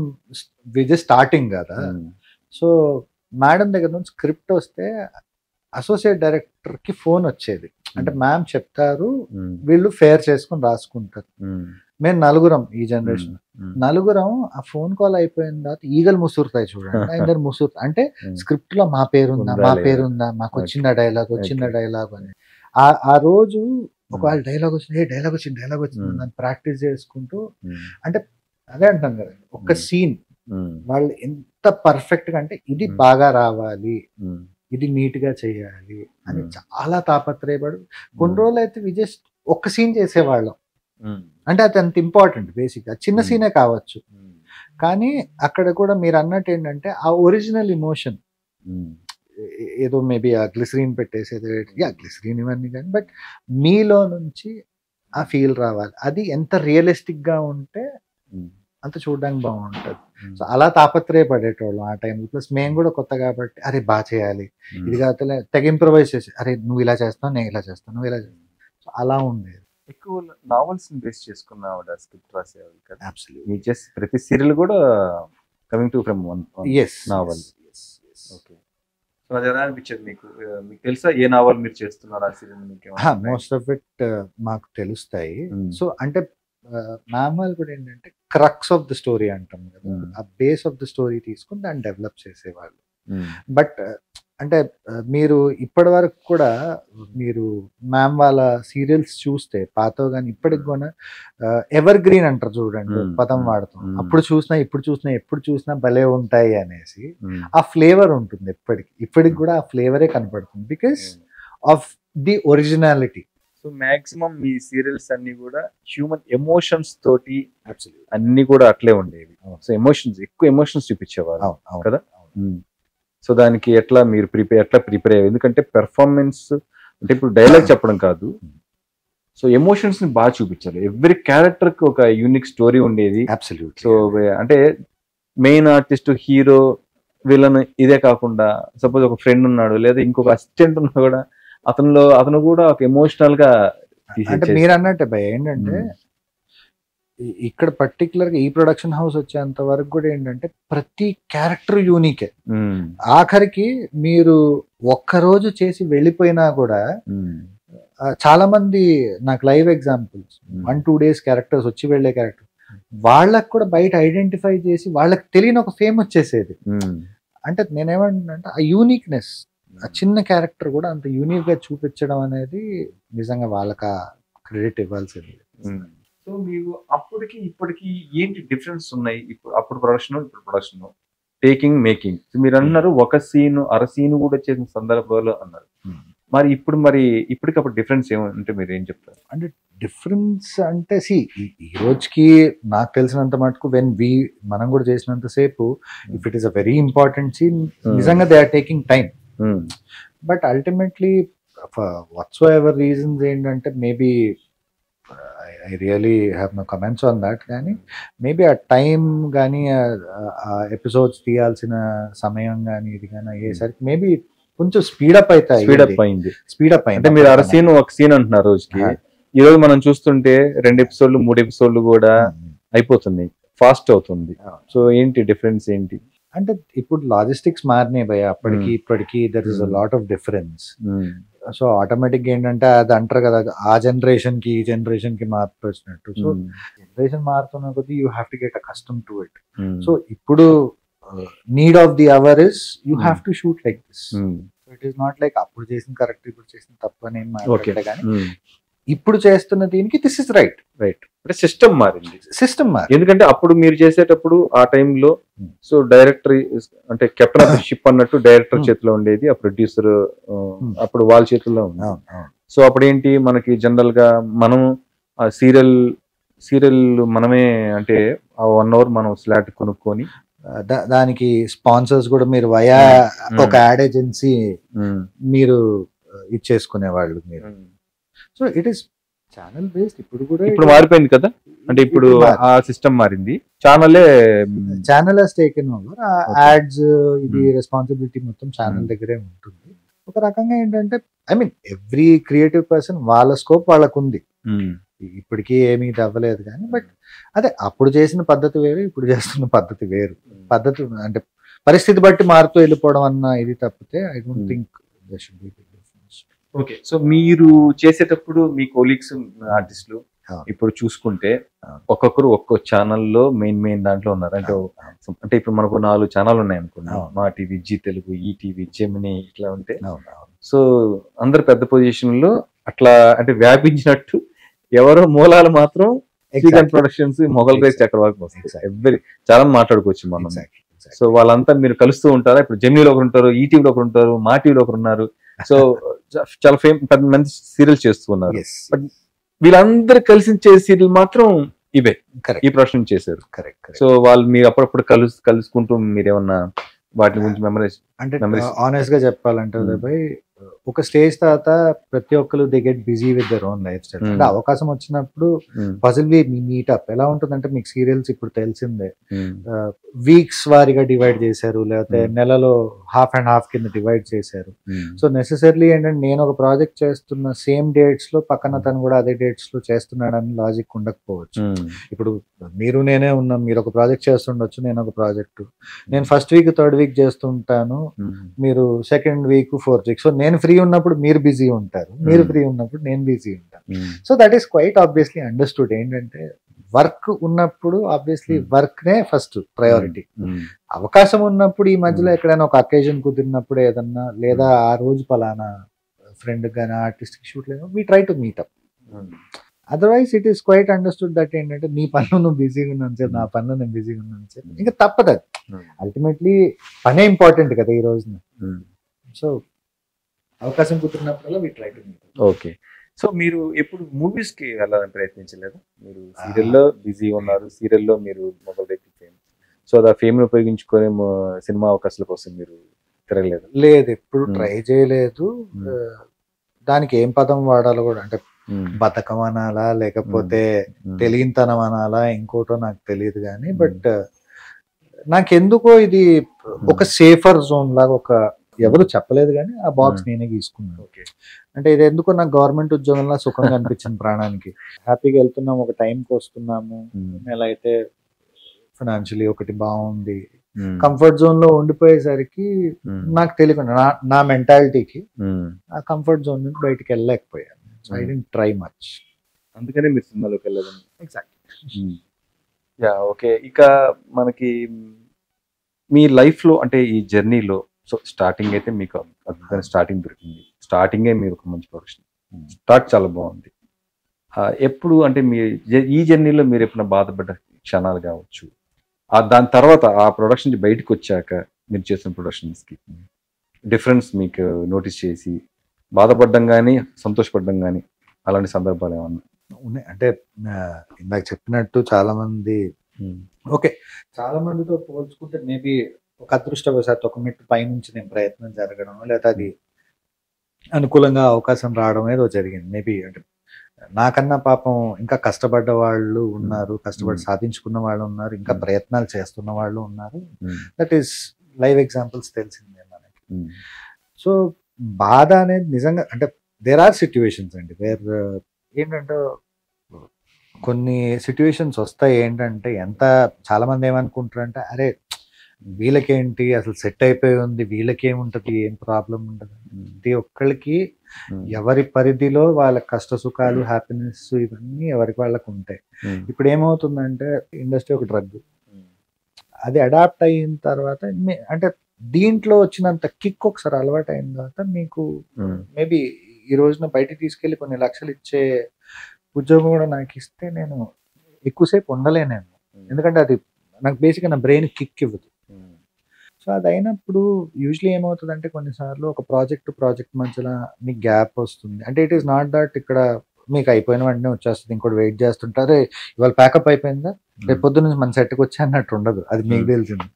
విజయ్ స్టార్టింగ్ కదా, సో మేడం దగ్గర నుంచి స్క్రిప్ట్ వస్తే అసోసియేట్ డైరెక్టర్ కి ఫోన్ వచ్చేది. అంటే మ్యామ్ చెప్తారు, వీళ్ళు ఫేర్ చేసుకుని రాసుకుంటారు. మేము నలుగురం, ఈ జనరేషన్ నలుగురం, ఆ ఫోన్ కాల్ అయిపోయిన తర్వాత ఈగలు ముసురుతాయి చూడండి, అందరు ముసురు అంటే స్క్రిప్ట్ లో మా పేరుందా, మా పేరుందా, మాకు వచ్చిన డైలాగ్ అని. ఆ రోజు ఒకవేళ డైలాగ్ వచ్చింది, డైలాగ్ వచ్చింది అని ప్రాక్టీస్ చేసుకుంటూ, అంటే అదే అంటాం కదా, ఒక సీన్ వాళ్ళు ఎంత పర్ఫెక్ట్ గా అంటే ఇది బాగా రావాలి, ఇది నీట్ గా చేయాలి అని చాలా తాపత్రయపడు. కొన్ని రోజులు అయితే విజయ్ ఒక్క సీన్ చేసేవాళ్ళం, అంటే అది అంత ఇంపార్టెంట్. బేసిక్ గా చిన్న సీనే కావచ్చు, కానీ అక్కడ కూడా మీరు అన్నట్టు ఏంటంటే ఆ ఒరిజినల్ ఇమోషన్, ఏదో మేబీ ఆ గ్లిసరీన్ పెట్టేసేది, గ్లిసరీన్ ఇవన్నీ కానీ, బట్ మీలో నుంచి ఆ ఫీల్ రావాలి. అది ఎంత రియలిస్టిక్ గా ఉంటే అంత చూడడానికి బాగుంటది. సో అలా తాపత్రయపడేటోళ్ళం ఆ టైంలో. ప్లస్ మేము కూడా కొత్త కాబట్టి, అరే బాగా చేయాలి, ఇది కాదు తెగ ఇంప్రొవైజ్ చేసి, అరే నువ్వు ఇలా చేస్తావు, నేను ఇలా చేస్తాను, నువ్వు ఇలా చేస్తావు. సో అలా ఉండేది. ఎక్కువ నావెల్స్ బేస్ చేసుకున్న స్క్రిప్ట్ రాసేవాళ్ళు కదా. అబ్సల్యూట్లీ. చేసి ప్రతి సీరియల్ కూడా coming to from one novel. Okay, so అది ఎలా అనిపించేది మీకు? మీకు తెలుసా ఏ నావెల్ మీరు చేస్తున్నారు ఆ సీరియల్? మీకు మోస్ట్ ఆఫ్ ఇట్ మాకు తెలుస్తాయి. సో అంటే నార్మల్ కూడా ఏంటంటే క్రక్స్ ఆఫ్ ద స్టోరీ అంటాం కదా, ఆ బేస్ ఆఫ్ ద స్టోరీ తీసుకుని దాన్ని డెవలప్ చేసేవాళ్ళు. బట్ అంటే మీరు ఇప్పటి వరకు కూడా మీరు మ్యామ్ వాళ్ళ సీరియల్స్ చూస్తే పాతో కానీ ఇప్పటికి కూడా ఎవర్ గ్రీన్ అంటారు చూడండి, పదం వాడతాం. అప్పుడు చూసినా ఎప్పుడు చూసినా భలే ఉంటాయి అనేసి ఆ ఫ్లేవర్ ఉంటుంది ఇప్పటికి కూడా ఆ ఫ్లేవరే కనపడుతుంది, because of the originality. So maximum me serials అన్ని కూడా హ్యూమన్ ఎమోషన్స్ తోటి అన్ని కూడా అట్లే ఉండేవి. సో ఎక్కువ ఎమోషన్స్ చూపించేవారు కదా. సో దానికి ఎట్లా మీరు ప్రిపేర్ అయ్యారు? ఎందుకంటే పెర్ఫార్మెన్స్ అంటే ఇప్పుడు డైలాగ్ చెప్పడం కాదు, సో ఎమోషన్స్ ని బాగా చూపించాలి. ఎవ్రీ క్యారెక్టర్ కి ఒక యూనిక్ స్టోరీ ఉండేది. సో అంటే మెయిన్ ఆర్టిస్ట్, హీరో, విలన్ ఇదే కాకుండా సపోజ్ ఒక ఫ్రెండ్ ఉన్నాడు లేదా ఇంకొక అసిస్టెంట్ ఉన్నా కూడా అతను కూడా ఒక ఎమోషనల్ గా. అంటే మీరు అన్నట్టే భయ ఏంటంటే ఇక్కడ పర్టికులర్ గా ఈ ప్రొడక్షన్ హౌస్ వచ్చేంత వరకు కూడా ఏంటంటే ప్రతి క్యారెక్టర్ యూనికే. ఆఖరికి మీరు ఒక్కరోజు చేసి వెళ్ళిపోయినా కూడా చాలా మంది నాకు లైవ్ ఎగ్జాంపుల్స్ 1-2 days క్యారెక్టర్స్ వచ్చి వెళ్లే క్యారెక్టర్ వాళ్ళకి కూడా బయట ఐడెంటిఫై చేసి వాళ్ళకి తెలియని ఒక ఫేమ్ వచ్చేసేది. అంటే నేనేమంటున్నా ఆ యూనిక్నెస్, ఆ చిన్న క్యారెక్టర్ కూడా అంత యూనిక్ గా చూపించడం అనేది నిజంగా వాళ్ళకి క్రెడిట్ ఇవ్వాల్సింది. సో మీకు అప్పటికి ఇప్పటికి ఏంటి డిఫరెన్స్ ఉన్నాయి? అప్పుడు ప్రొడక్షన్, ఇప్పుడు ప్రొడక్షన్, టేకింగ్, మేకింగ్. మీరు అన్నారు ఒక సీన్ అర సీన్ కూడా చేసిన సందర్భాలు అన్నారు. మరి ఇప్పటికప్పుడు డిఫరెన్స్ ఏమంటే మీరు ఏం చెప్తారు? అంటే డిఫరెన్స్ అంటే ఈ రోజుకి నాకు తెలిసినంత మటుకు మనం కూడా చేసినంత సేపు if it is a very important scene నిజంగా they are taking time. But ultimately whatsoever reasons ఏంటంటే maybe I really have no comments on that, కానీ మేబీ ఆ టైం కానీ ఆ ఎపిసోడ్స్ తీయాల్సిన సమయం కానీ ఇది కానీ అయ్యేసరికి మేబీ కొంచెం స్పీడప్ అయింది. అంటే మీరు ఒక సీన్ అంటున్నారు రోజుకి, ఈ రోజు మనం చూస్తుంటే 2 ఎపిసోడ్లు 3 ఎపిసోడ్లు కూడా అయిపోతుంది, ఫాస్ట్ అవుతుంది. సో ఏంటి డిఫరెన్స్ ఏంటి అంటే ఇప్పుడు లాజిస్టిక్స్ మారినాయి భయ, అప్పటికి ఇప్పటికి there is a lot of difference. So automatic ఏంటంటే అది అంటారు కదా, ఆ జనరేషన్ కి ఈ జనరేషన్ కి మార్పు వచ్చినట్టు. సో జనరేషన్ మారుతున్న కొద్దీ you have to get accustomed to it. So ఇప్పుడు need of the hour is you have to shoot like this. It is not like అప్పుడు చేసిన కరెక్ట్ ఇప్పుడు చేసిన తప్పు అని మాట్లాడలే, కానీ ఇప్పుడు చేస్తున్న దీనికి దిస్ ఇస్ రైట్. అంటే సిస్టమ్ మారింది. ఎందుకంటే అప్పుడు మీరు చేసేటప్పుడు ఆ టైంలో సో డైరెక్టర్ అంటే కెప్టెన్ ఆఫ్ ది షిప్ అన్నట్టు డైరెక్టర్ చేతిలో ఉండేది, ఆ ప్రొడ్యూసర్ అప్పుడు వాళ్ళ చేతుల్లో ఉంది. సో అప్పుడు ఏంటి మనకి జనరల్ గా మనం ఆ సీరియల్ మనమే అంటే ఆ 1 hour మనం స్లాట్ కొనుక్కొని దానికి స్పాన్సర్స్ కూడా మీరు వయా ఒక యాడ్ ఏజెన్సీ మీరు ఇచ్చేసుకునేవాళ్ళు మీరు. So it is channel based. ఇప్పుడు మారిపోయింది కదా, అంటే ఇప్పుడు ఆ సిస్టమ్ మారింది. Channel taken over. యాడ్స్ ఇది రెస్పాన్సిబిలిటీ మొత్తం ఛానల్ దగ్గరే ఉంటుంది. ఒక రకంగా ఏంటంటే I mean every creative person వాళ్ళ స్కోప్ వాళ్ళకు ఉంది. ఇప్పటికీ ఏమీ అవ్వలేదు కానీ, బట్ అదే అప్పుడు చేసిన పద్ధతి వేరు, ఇప్పుడు చేస్తున్న పద్ధతి వేరు. పద్ధతి అంటే పరిస్థితి బట్టి మారుతూ వెళ్ళిపోవడం అన్న ఇది తప్పితే I don't think there should be big difference. Okay. So మీరు చేసేటప్పుడు మీ కొలీగ్స్ ఆర్టిస్టులు ఇప్పుడు చూసుకుంటే ఒక్కొక్కరు ఒక్కో ఛానల్లో మెయిన్ దాంట్లో ఉన్నారు. అంటే ఇప్పుడు మనకు 4 ఛానల్ ఉన్నాయి అనుకోండి, Maa TV, Zee Telugu, ETV, Gemini ఇట్లా ఉంటే. సో అందరు పెద్ద పొజిషన్ లో అట్లా అంటే వ్యాపించినట్టు ఎవరో మూలాలు మాత్రం ప్రొడక్షన్స్, మొగల్ రైస్, చక్రవర్తి వస్తాయి. చాలా మాట్లాడుకోవచ్చు మనం. సో వాళ్ళంతా మీరు కలుస్తూ ఉంటారా? ఇప్పుడు జెమినీలో ఒకరు ఉంటారు, ఈటీవీలో ఒకరు ఉంటారు, మా టీవీలో ఒకరు ఉన్నారు. సో చాలా పెద్ద మంది సీరియల్స్ చేస్తూ ఉన్నారు. బట్ వీళ్ళందరూ కలిసి చేసే సీరియల్ మాత్రం ఇవే, ఈ ప్రొడక్షన్ చేశారు. సో వాళ్ళు మీరు అప్పుడప్పుడు కలుసుకుంటూ మీరేమన్నా వాటి గురించి మెమరీస్? అంటే ఆనెస్ట్ గా చెప్పాలంటే ఒక స్టేజ్ తర్వాత ప్రతి ఒక్కరు they get busy with their own life style. అంటే అవకాశం వచ్చినప్పుడు పాసిబుల్లీ మీ మీటప్ ఎలా ఉంటుందంటే, మీకు సీరియల్స్ ఇప్పుడు తెలిసిందే వీక్స్ వారిగా డివైడ్ చేశారు, లేకపోతే నెలలో హాఫ్ అండ్ హాఫ్ కింద డివైడ్ చేశారు. సో నెసెసర్లీ ఏంటంటే నేను ఒక ప్రాజెక్ట్ చేస్తున్న సేమ్ డేట్స్ లో పక్కన తను కూడా అదే డేట్స్ లో చేస్తున్నాడని లాజిక్ ఉండకపోవచ్చు. ఇప్పుడు మీరు నేనే ఉన్నాం, మీరు ఒక ప్రాజెక్ట్ చేస్తుండొచ్చు, నేను ఒక ప్రాజెక్టు. నేను ఫస్ట్ వీక్ థర్డ్ వీక్ చేస్తుంటాను, మీరు second week fourth week. So నేను ఫ్రీ ఉన్నప్పుడు మీరు బిజీ ఉంటారు, మీరు ఫ్రీ ఉన్నప్పుడు నేను బిజీ ఉంటాను. So that is quite obviously understood. ఏంటంటే వర్క్ ఉన్నప్పుడు ఆబ్వియస్లీ వర్క్ నే ఫస్ట్ ప్రయారిటీ. అవకాశం ఉన్నప్పుడు ఈ మధ్యలో ఎక్కడైనా ఒక అకేజన్ కుదిరినప్పుడు ఏదన్నా, లేదా ఆ రోజు పలానా ఫ్రెండ్ గానీ ఆర్టిస్ట్ కి షూట్ లేదు, we try to meet up. Otherwise it is quite understood that ఏంటంటే నీ పనులు నువ్వు బిజీగా ఉన్నాను సార్, నా పనులు నేను బిజీగా ఉన్నాను సార్, ఇంకా తప్పదు. అది అల్టిమేట్లీ పనే ఇంపార్టెంట్ కదా ఈ రోజున. సో అవకాశం కుదిరినప్పుడల్లా we try to meet. Okay. So మీరు ఎప్పుడు మూవీస్ కి వెళ్ళాలని ప్రయత్నించలేదు? మీరు సీరియల్లో బిజీ ఉన్నారు, సీరియల్లో మీరు మొబైల్ దగ్గర ఫేమ్, సో ఆ ఫేమ్ ఉపయోగించుకునే సినిమా అవకాశాల కోసం మీరు తిరగలేదు? లేదు, ఎప్పుడు ట్రై చేయలేదు. దానికి ఏం పదం వాడాలో కూడా, అంటే బతకం అనాలా లేకపోతే తెలియనితనం అనాలా ఇంకోటో నాకు తెలియదు కానీ, బట్ నాకెందుకో ఇది ఒక సేఫర్ జోన్ లాగా, ఒక ఎవరు చెప్పలేదు కానీ ఆ బాక్స్ నేనే తీసుకున్నాను. అంటే ఇది ఎందుకో నాకు గవర్నమెంట్ ఉద్యోగంలో సుఖంగా అనిపించింది ప్రాణానికి. హ్యాపీగా వెళ్తున్నాం, ఒక టైంకి వస్తున్నాము, ఎలా అయితే ఫైనాన్షియలీ ఒకటి బాగుంది, కంఫర్ట్ జోన్ లో ఉండిపోయేసరికి నాకు తెలియకుండా నా మెంటాలిటీకి ఆ కంఫర్ట్ జోన్ నుంచి బయటికి వెళ్ళలేకపోయాను. So I don't try much. అందుకనే మీరు సినిమాలోకి వెళ్ళలేదు. ఎగ్జాక్ట్లీ. Yeah, okay. ఇక మనకి మీ లైఫ్ లో అంటే ఈ జర్నీలో, సో స్టార్టింగ్ అయితే మీకు అద్భుతమైన స్టార్టింగ్ దొరికింది. స్టార్టింగే మీరు ఒక మంచి ప్రొడక్షన్ స్టార్ట్ చాలా బాగుంది. ఎప్పుడు అంటే మీ ఈ జర్నీలో మీరు ఎప్పుడైనా బాధపడ్డ క్షణాలు కావచ్చు, దాని తర్వాత ఆ ప్రొడక్షన్ బయటకు వచ్చాక మీరు చేసిన ప్రొడక్షన్స్కి డిఫరెన్స్ మీకు నోటీస్ చేసి బాధపడడం కానీ సంతోషపడడం కానీ అలాంటి సందర్భాలు ఏమన్నా? ఉన్నాయి. అంటే ఇందాక చెప్పినట్టు చాలా మంది ఓకే, చాలా మందితో పోల్చుకుంటే మేబీ ఒక అదృష్టవశాత్తు ఒక మెట్టు పైనుంచి నేను ప్రయత్నం జరగడం, లేదా అది అనుకూలంగా అవకాశం రావడం ఏదో జరిగింది. మేబీ అంటే నాకన్నా పాపం ఇంకా కష్టపడ్డ వాళ్ళు ఉన్నారు, కష్టపడి సాధించుకున్న వాళ్ళు ఉన్నారు, ఇంకా ప్రయత్నాలు చేస్తున్న వాళ్ళు ఉన్నారు. దట్ ఈస్ లైవ్ ఎగ్జాంపుల్స్ తెలిసిందే మనకి. సో బాధ అనేది నిజంగా అంటే దేర్ ఆర్ సిచ్యువేషన్స్ అండి వేర్ ఏంటంటే కొన్ని సిచ్యువేషన్స్ వస్తాయి. ఏంటంటే చాలా మంది ఏమనుకుంటారంటే అరే వీళ్ళకేంటి అసలు సెట్ అయిపోయి ఉంది, వీళ్ళకేముంటది, ఏం ప్రాబ్లం ఉండదు. ప్రతి ఒక్కరికి ఎవరి పరిధిలో వాళ్ళ కష్ట సుఖాలు, హ్యాపీనెస్ ఇవన్నీ ఎవరికి వాళ్ళకు ఉంటాయి. ఇప్పుడు ఏమవుతుందంటే ఇండస్ట్రీ ఒక డ్రగ్, అది అడాప్ట్ అయిన తర్వాత అంటే దీంట్లో వచ్చినంత కిక్ ఒకసారి అలవాటు అయిన తర్వాత మీకు మేబీ ఈ రోజున బయటికి తీసుకెళ్లి కొన్ని లక్షలు ఇచ్చే ఉద్యోగం కూడా నాకు ఇస్తే నేను ఎక్కువసేపు ఉండలేనేమో. ఎందుకంటే అది నాకు బేసిక్గా నా బ్రెయిన్ కిక్ ఇవ్వదు. సో అది అయినప్పుడు యూజువలీ ఏమవుతుంది అంటే కొన్నిసార్లు ఒక ప్రాజెక్ట్ మధ్యలో మీకు గ్యాప్ వస్తుంది. అంటే ఇట్ ఈస్ నాట్ దట్ ఇక్కడ మీకు అయిపోయిన వెంటనే వచ్చేస్తుంది, ఇంకోటి వెయిట్ చేస్తుంటారు, ఇవాళ ప్యాకప్ అయిపోయిందా రేపు పొద్దున్న నుంచి మన సెట్కి వచ్చి అన్నట్టు ఉండదు, అది మీకు తెలిసింది.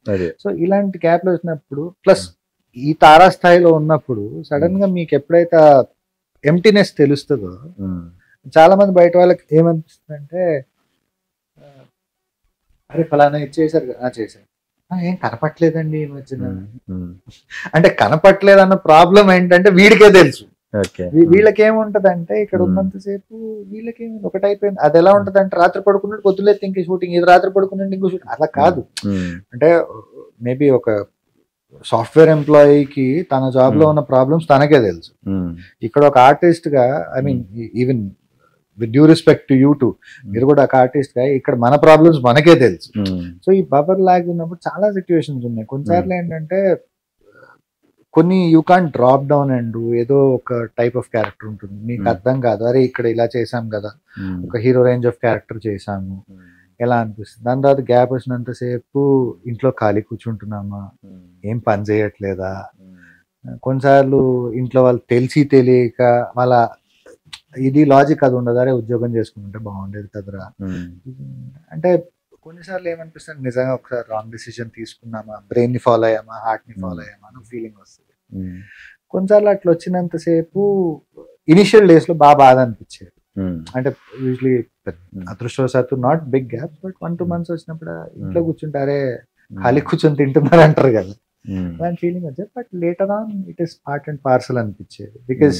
సో ఇలాంటి గ్యాప్లు వచ్చినప్పుడు ప్లస్ ఈ తారాస్థాయిలో ఉన్నప్పుడు సడన్ గా మీకు ఎప్పుడైతే ఎంప్టీనెస్ తెలుస్తుందో చాలా మంది బయట వాళ్ళకి ఏమనిపిస్తుంది అంటే అరే ఫలానా ఇచ్చేసారు కదా, చేశారు, ఏం కనపట్లేదండి ఈ మధ్యన. అంటే కనపట్లేదు అన్న ప్రాబ్లం ఏంటంటే వీడికే తెలుసు. వీళ్ళకేముంటదంటే ఇక్కడ ఉన్నంతసేపు వీళ్ళకేమి ఒకటైపోయింది. అది ఎలా ఉంటది అంటే రాత్రి పడుకున్నాడు పొద్దులేదు ఇంకో షూటింగ్, ఇది రాత్రి పడుకున్నాడు ఇంకో షూటింగ్, అలా కాదు. అంటే మేబీ ఒక సాఫ్ట్వేర్ ఎంప్లాయీకి తన జాబ్ లో ఉన్న ప్రాబ్లమ్స్ తనకే తెలుసు. ఇక్కడ ఒక ఆర్టిస్ట్ గా I mean even with due respect to you to, మీరు కూడా ఒక ఆర్టిస్ట్ గా ఇక్కడ మన ప్రాబ్లమ్స్ మనకే తెలుసు. సో ఈ బఫర్ లాగ్ ఉన్నప్పుడు చాలా సిచ్యువేషన్స్ ఉన్నాయి. కొన్నిసార్లు ఏంటంటే కొన్ని you can't drop down and ఏదో ఒక టైప్ ఆఫ్ క్యారెక్టర్ ఉంటుంది, మీకు అర్థం కాదు, అరే ఇక్కడ ఇలా చేసాం కదా, ఒక హీరో రేంజ్ ఆఫ్ క్యారెక్టర్ చేసాము, ఎలా అనిపిస్తుంది. దాని తర్వాత గ్యాప్ వచ్చినంతసేపు ఇంట్లో ఖాళీ కూర్చుంటున్నామా, ఏం పని చేయట్లేదా, కొన్నిసార్లు ఇంట్లో వాళ్ళు తెలిసి తెలియక వాళ్ళ ఇది లాజిక్ అది ఉండదు, అరే ఉద్యోగం చేసుకుంటే బాగుండేది కదరా. అంటే కొన్నిసార్లు ఏమనిపిస్తుంది నిజంగా ఒకసారి రాంగ్ డిసిజన్ తీసుకున్నామా, బ్రెయిన్ ని ఫాలో అయ్యామా, హార్ట్ ని ఫాలో అయ్యామా అని ఫీలింగ్ వస్తుంది. కొన్నిసార్లు అట్లా వచ్చినంతసేపు ఇనిషియల్ డేస్ లో బాధ అనిపించేది. అంటే యూజువలీ అదృష్టవశాత్తు not big gaps, but 1-2 months వచ్చినప్పుడు ఇంట్లో కూర్చుంటారే ఖాళీ కూర్చొని తింటున్నారు అంటారు కదా, దాని ఫీలింగ్ వచ్చేది. But later on it is part and parcel అనిపించేది. బికాస్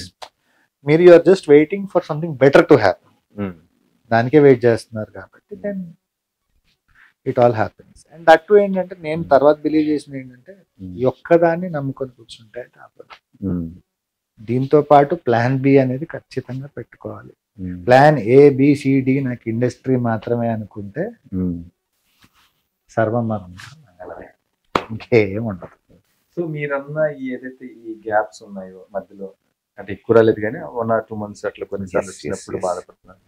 మీరు you are just waiting for something better to happen, దానికే వెయిట్ చేస్తున్నారు కాబట్టి then it all happens. And that too ఏంటంటే నేను తర్వాత బిలీవ్ చేసిన ఏంటంటే ఈ ఒక్కదాన్ని నమ్ముకొని కూర్చుంటే తప్పదు. దీంతో పాటు ప్లాన్ బి అనేది ఖచ్చితంగా పెట్టుకోవాలి. ప్లాన్ ABCD నాకు ఇండస్ట్రీ మాత్రమే అనుకుంటే సర్వం మంగళమే, ఇంకేం ఉండదు. సో మీరన్న ఏదైతే ఈ గ్యాప్స్ ఉన్నాయో మధ్యలో, అంటే ఎక్కువ రాలేదు కానీ 1 or 2 months అట్లా కొన్నిసార్లు వచ్చినప్పుడు బాధపడుతున్నారు.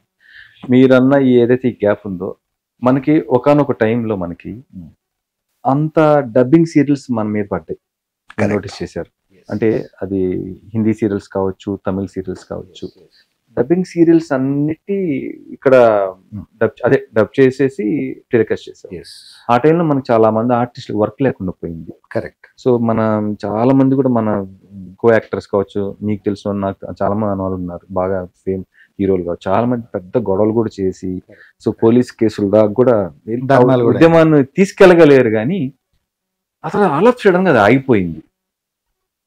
మీరన్న ఏదైతే ఈ గ్యాప్ ఉందో మనకి ఒకానొక టైంలో మనకి అంత డబ్బింగ్ సీరియల్స్ మన మీద పడ్డాయి, నోటీస్ చేశారు. అంటే అది హిందీ సీరియల్స్ కావచ్చు, తమిళ సీరియల్స్ కావచ్చు, డబ్బింగ్ సీరియల్స్ అన్నిటి ఇక్కడ డబ్ చేసేసి టెలికాస్ట్ చేశారు. ఆ టైంలో మనకి చాలా మంది ఆర్టిస్టులు వర్క్ లేకుండా పోయింది. కరెక్ట్. సో మన చాలా మంది కూడా మన కో యాక్టర్స్ కావచ్చు, మీకు తెలిసిన నాకు చాలా మంది వాళ్ళు ఉన్నారు బాగా ఫేమ్ హీరోలు కావచ్చు, చాలా మంది పెద్ద గొడవలు కూడా చేసి సో పోలీస్ కేసులు దాకా కూడా ఉద్యమాన్ని తీసుకెళ్ళగలేరు. కానీ అసలు ఆల్ ఆఫ్ సడన్ గా అది ఆగిపోయింది.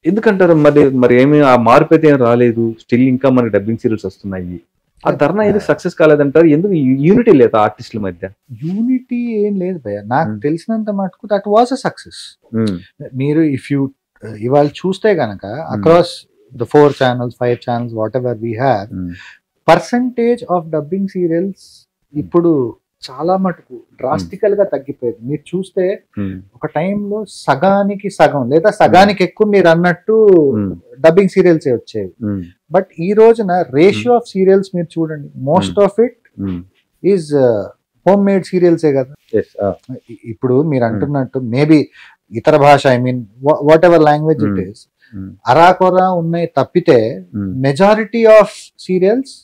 ఎందుకంటారు మరి ఏమి ఆ మార్పు అయితే ఏం రాలేదు, స్టిల్ ఇంకా మనకి డబ్బింగ్ సీరియల్స్ వస్తున్నాయి. ఆ ధర్నా ఏదో సక్సెస్ కాలేదంటారు. ఎందుకు యూనిటీ లేదు ఆర్టిస్టుల మధ్య? యూనిటీ ఏం లేదు భయ్య, నాకు తెలిసినంత మటుకు దట్ వాస్ అ సక్సెస్. మీరు ఇఫ్ యూ ఇవాళ చూస్తే గనక across the 4 channels 5 channels what ever we have, percentage of dubbing serials ఇప్పుడు చాలా మటుకు డ్రాస్టికల్ గా తగ్గిపోయింది. మీరు చూస్తే ఒక టైంలో సగానికి సగం లేదా సగానికి ఎక్కువ మీరు అన్నట్టు డబ్బింగ్ సీరియల్స్ వచ్చేవి. బట్ ఈ రోజున రేషియో ఆఫ్ సీరియల్స్ మీరు చూడండి, most of it is home made సీరియల్సే కదా. ఇప్పుడు మీరు అంటున్నట్టు మేబీ ఇతర భాష, I mean whatever language it is, అరాకొరా ఉన్నాయి తప్పితే majority of serials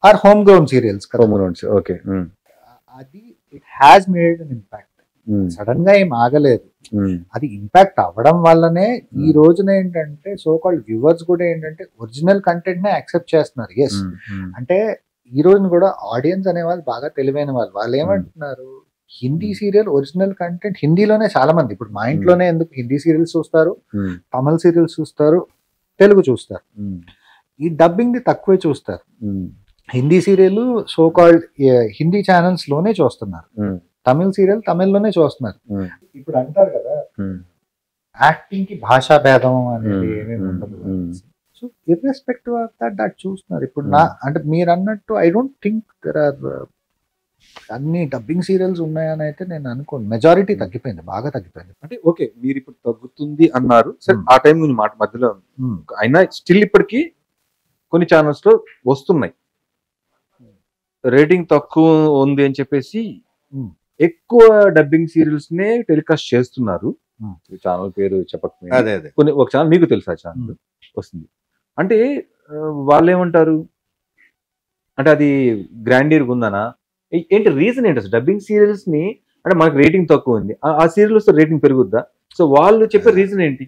are home ground serials కదా. ఓకే, అది it has made an impact. Sudden గా ఏం ఆగలేదు, అది ఇంపాక్ట్ అవ్వడం వల్లనే ఈ రోజున ఏంటంటే సో కాల్డ్ వ్యూవర్స్ కూడా ఏంటంటే ఒరిజినల్ కంటెంట్ నే యాక్సెప్ట్ చేస్తున్నారు. ఎస్, అంటే ఈ రోజున కూడా ఆడియన్స్ అనే వాళ్ళు బాగా తెలివైన వాళ్ళు ఏమంటున్నారు, హిందీ సీరియల్ ఒరిజినల్ కంటెంట్ హిందీలోనే చాలా మంది, ఇప్పుడు మా ఇంట్లోనే ఎందుకు హిందీ సీరియల్స్ చూస్తారు, తమిళ సీరియల్స్ చూస్తారు, తెలుగు చూస్తారు, ఈ డబ్బింగ్ ది తక్కువే చూస్తారు. Hindi serial so called Hindi channels లోనే చూస్తున్నారు, తమిళ సీరియల్ తమిళ్లోనే చూస్తున్నారు. ఇప్పుడు అంటారు కదా యాక్టింగ్ కి భాషా భేదం అనేది ఏమేమి ఉండదు. సో ఇర్రెస్పెక్టివ్ ఆఫ్ దట్ చూస్తున్నారు. ఇప్పుడు అంటే మీరు అన్నట్టు I don't think there are అన్ని డబ్బింగ్ సీరియల్స్ ఉన్నాయని అయితే నేను అనుకోను. మెజారిటీ తగ్గిపోయింది, బాగా తగ్గిపోయింది. అంటే ఓకే, మీరు ఇప్పుడు తగ్గుతుంది అన్నారు సరే, ఆ టైం మాట మధ్యలో అయినా స్టిల్ ఇప్పటికీ కొన్ని ఛానల్స్ లో వస్తున్నాయి. రేటింగ్ తక్కువ ఉంది అని చెప్పేసి ఎక్కువ డబ్బింగ్ సీరియల్స్ నే టెలికాస్ట్ చేస్తున్నారు. ఛానల్ పేరు చెప్పకపోయినా కొన్ని ఒక ఛానల్ మీకు తెలుసా ఛానల్ వస్తుంది అంటే వాళ్ళు ఏమంటారు అంటే అది గ్రాండీర్గా ఉందనా ఏంటి, రీజన్ ఏంటి అసలు? డబ్బింగ్ సీరియల్స్ ని అంటే మనకు రేటింగ్ తక్కువ ఉంది, ఆ సీరియల్స్ రేటింగ్ పెరుగుద్దా? సో వాళ్ళు చెప్పే రీజన్ ఏంటి?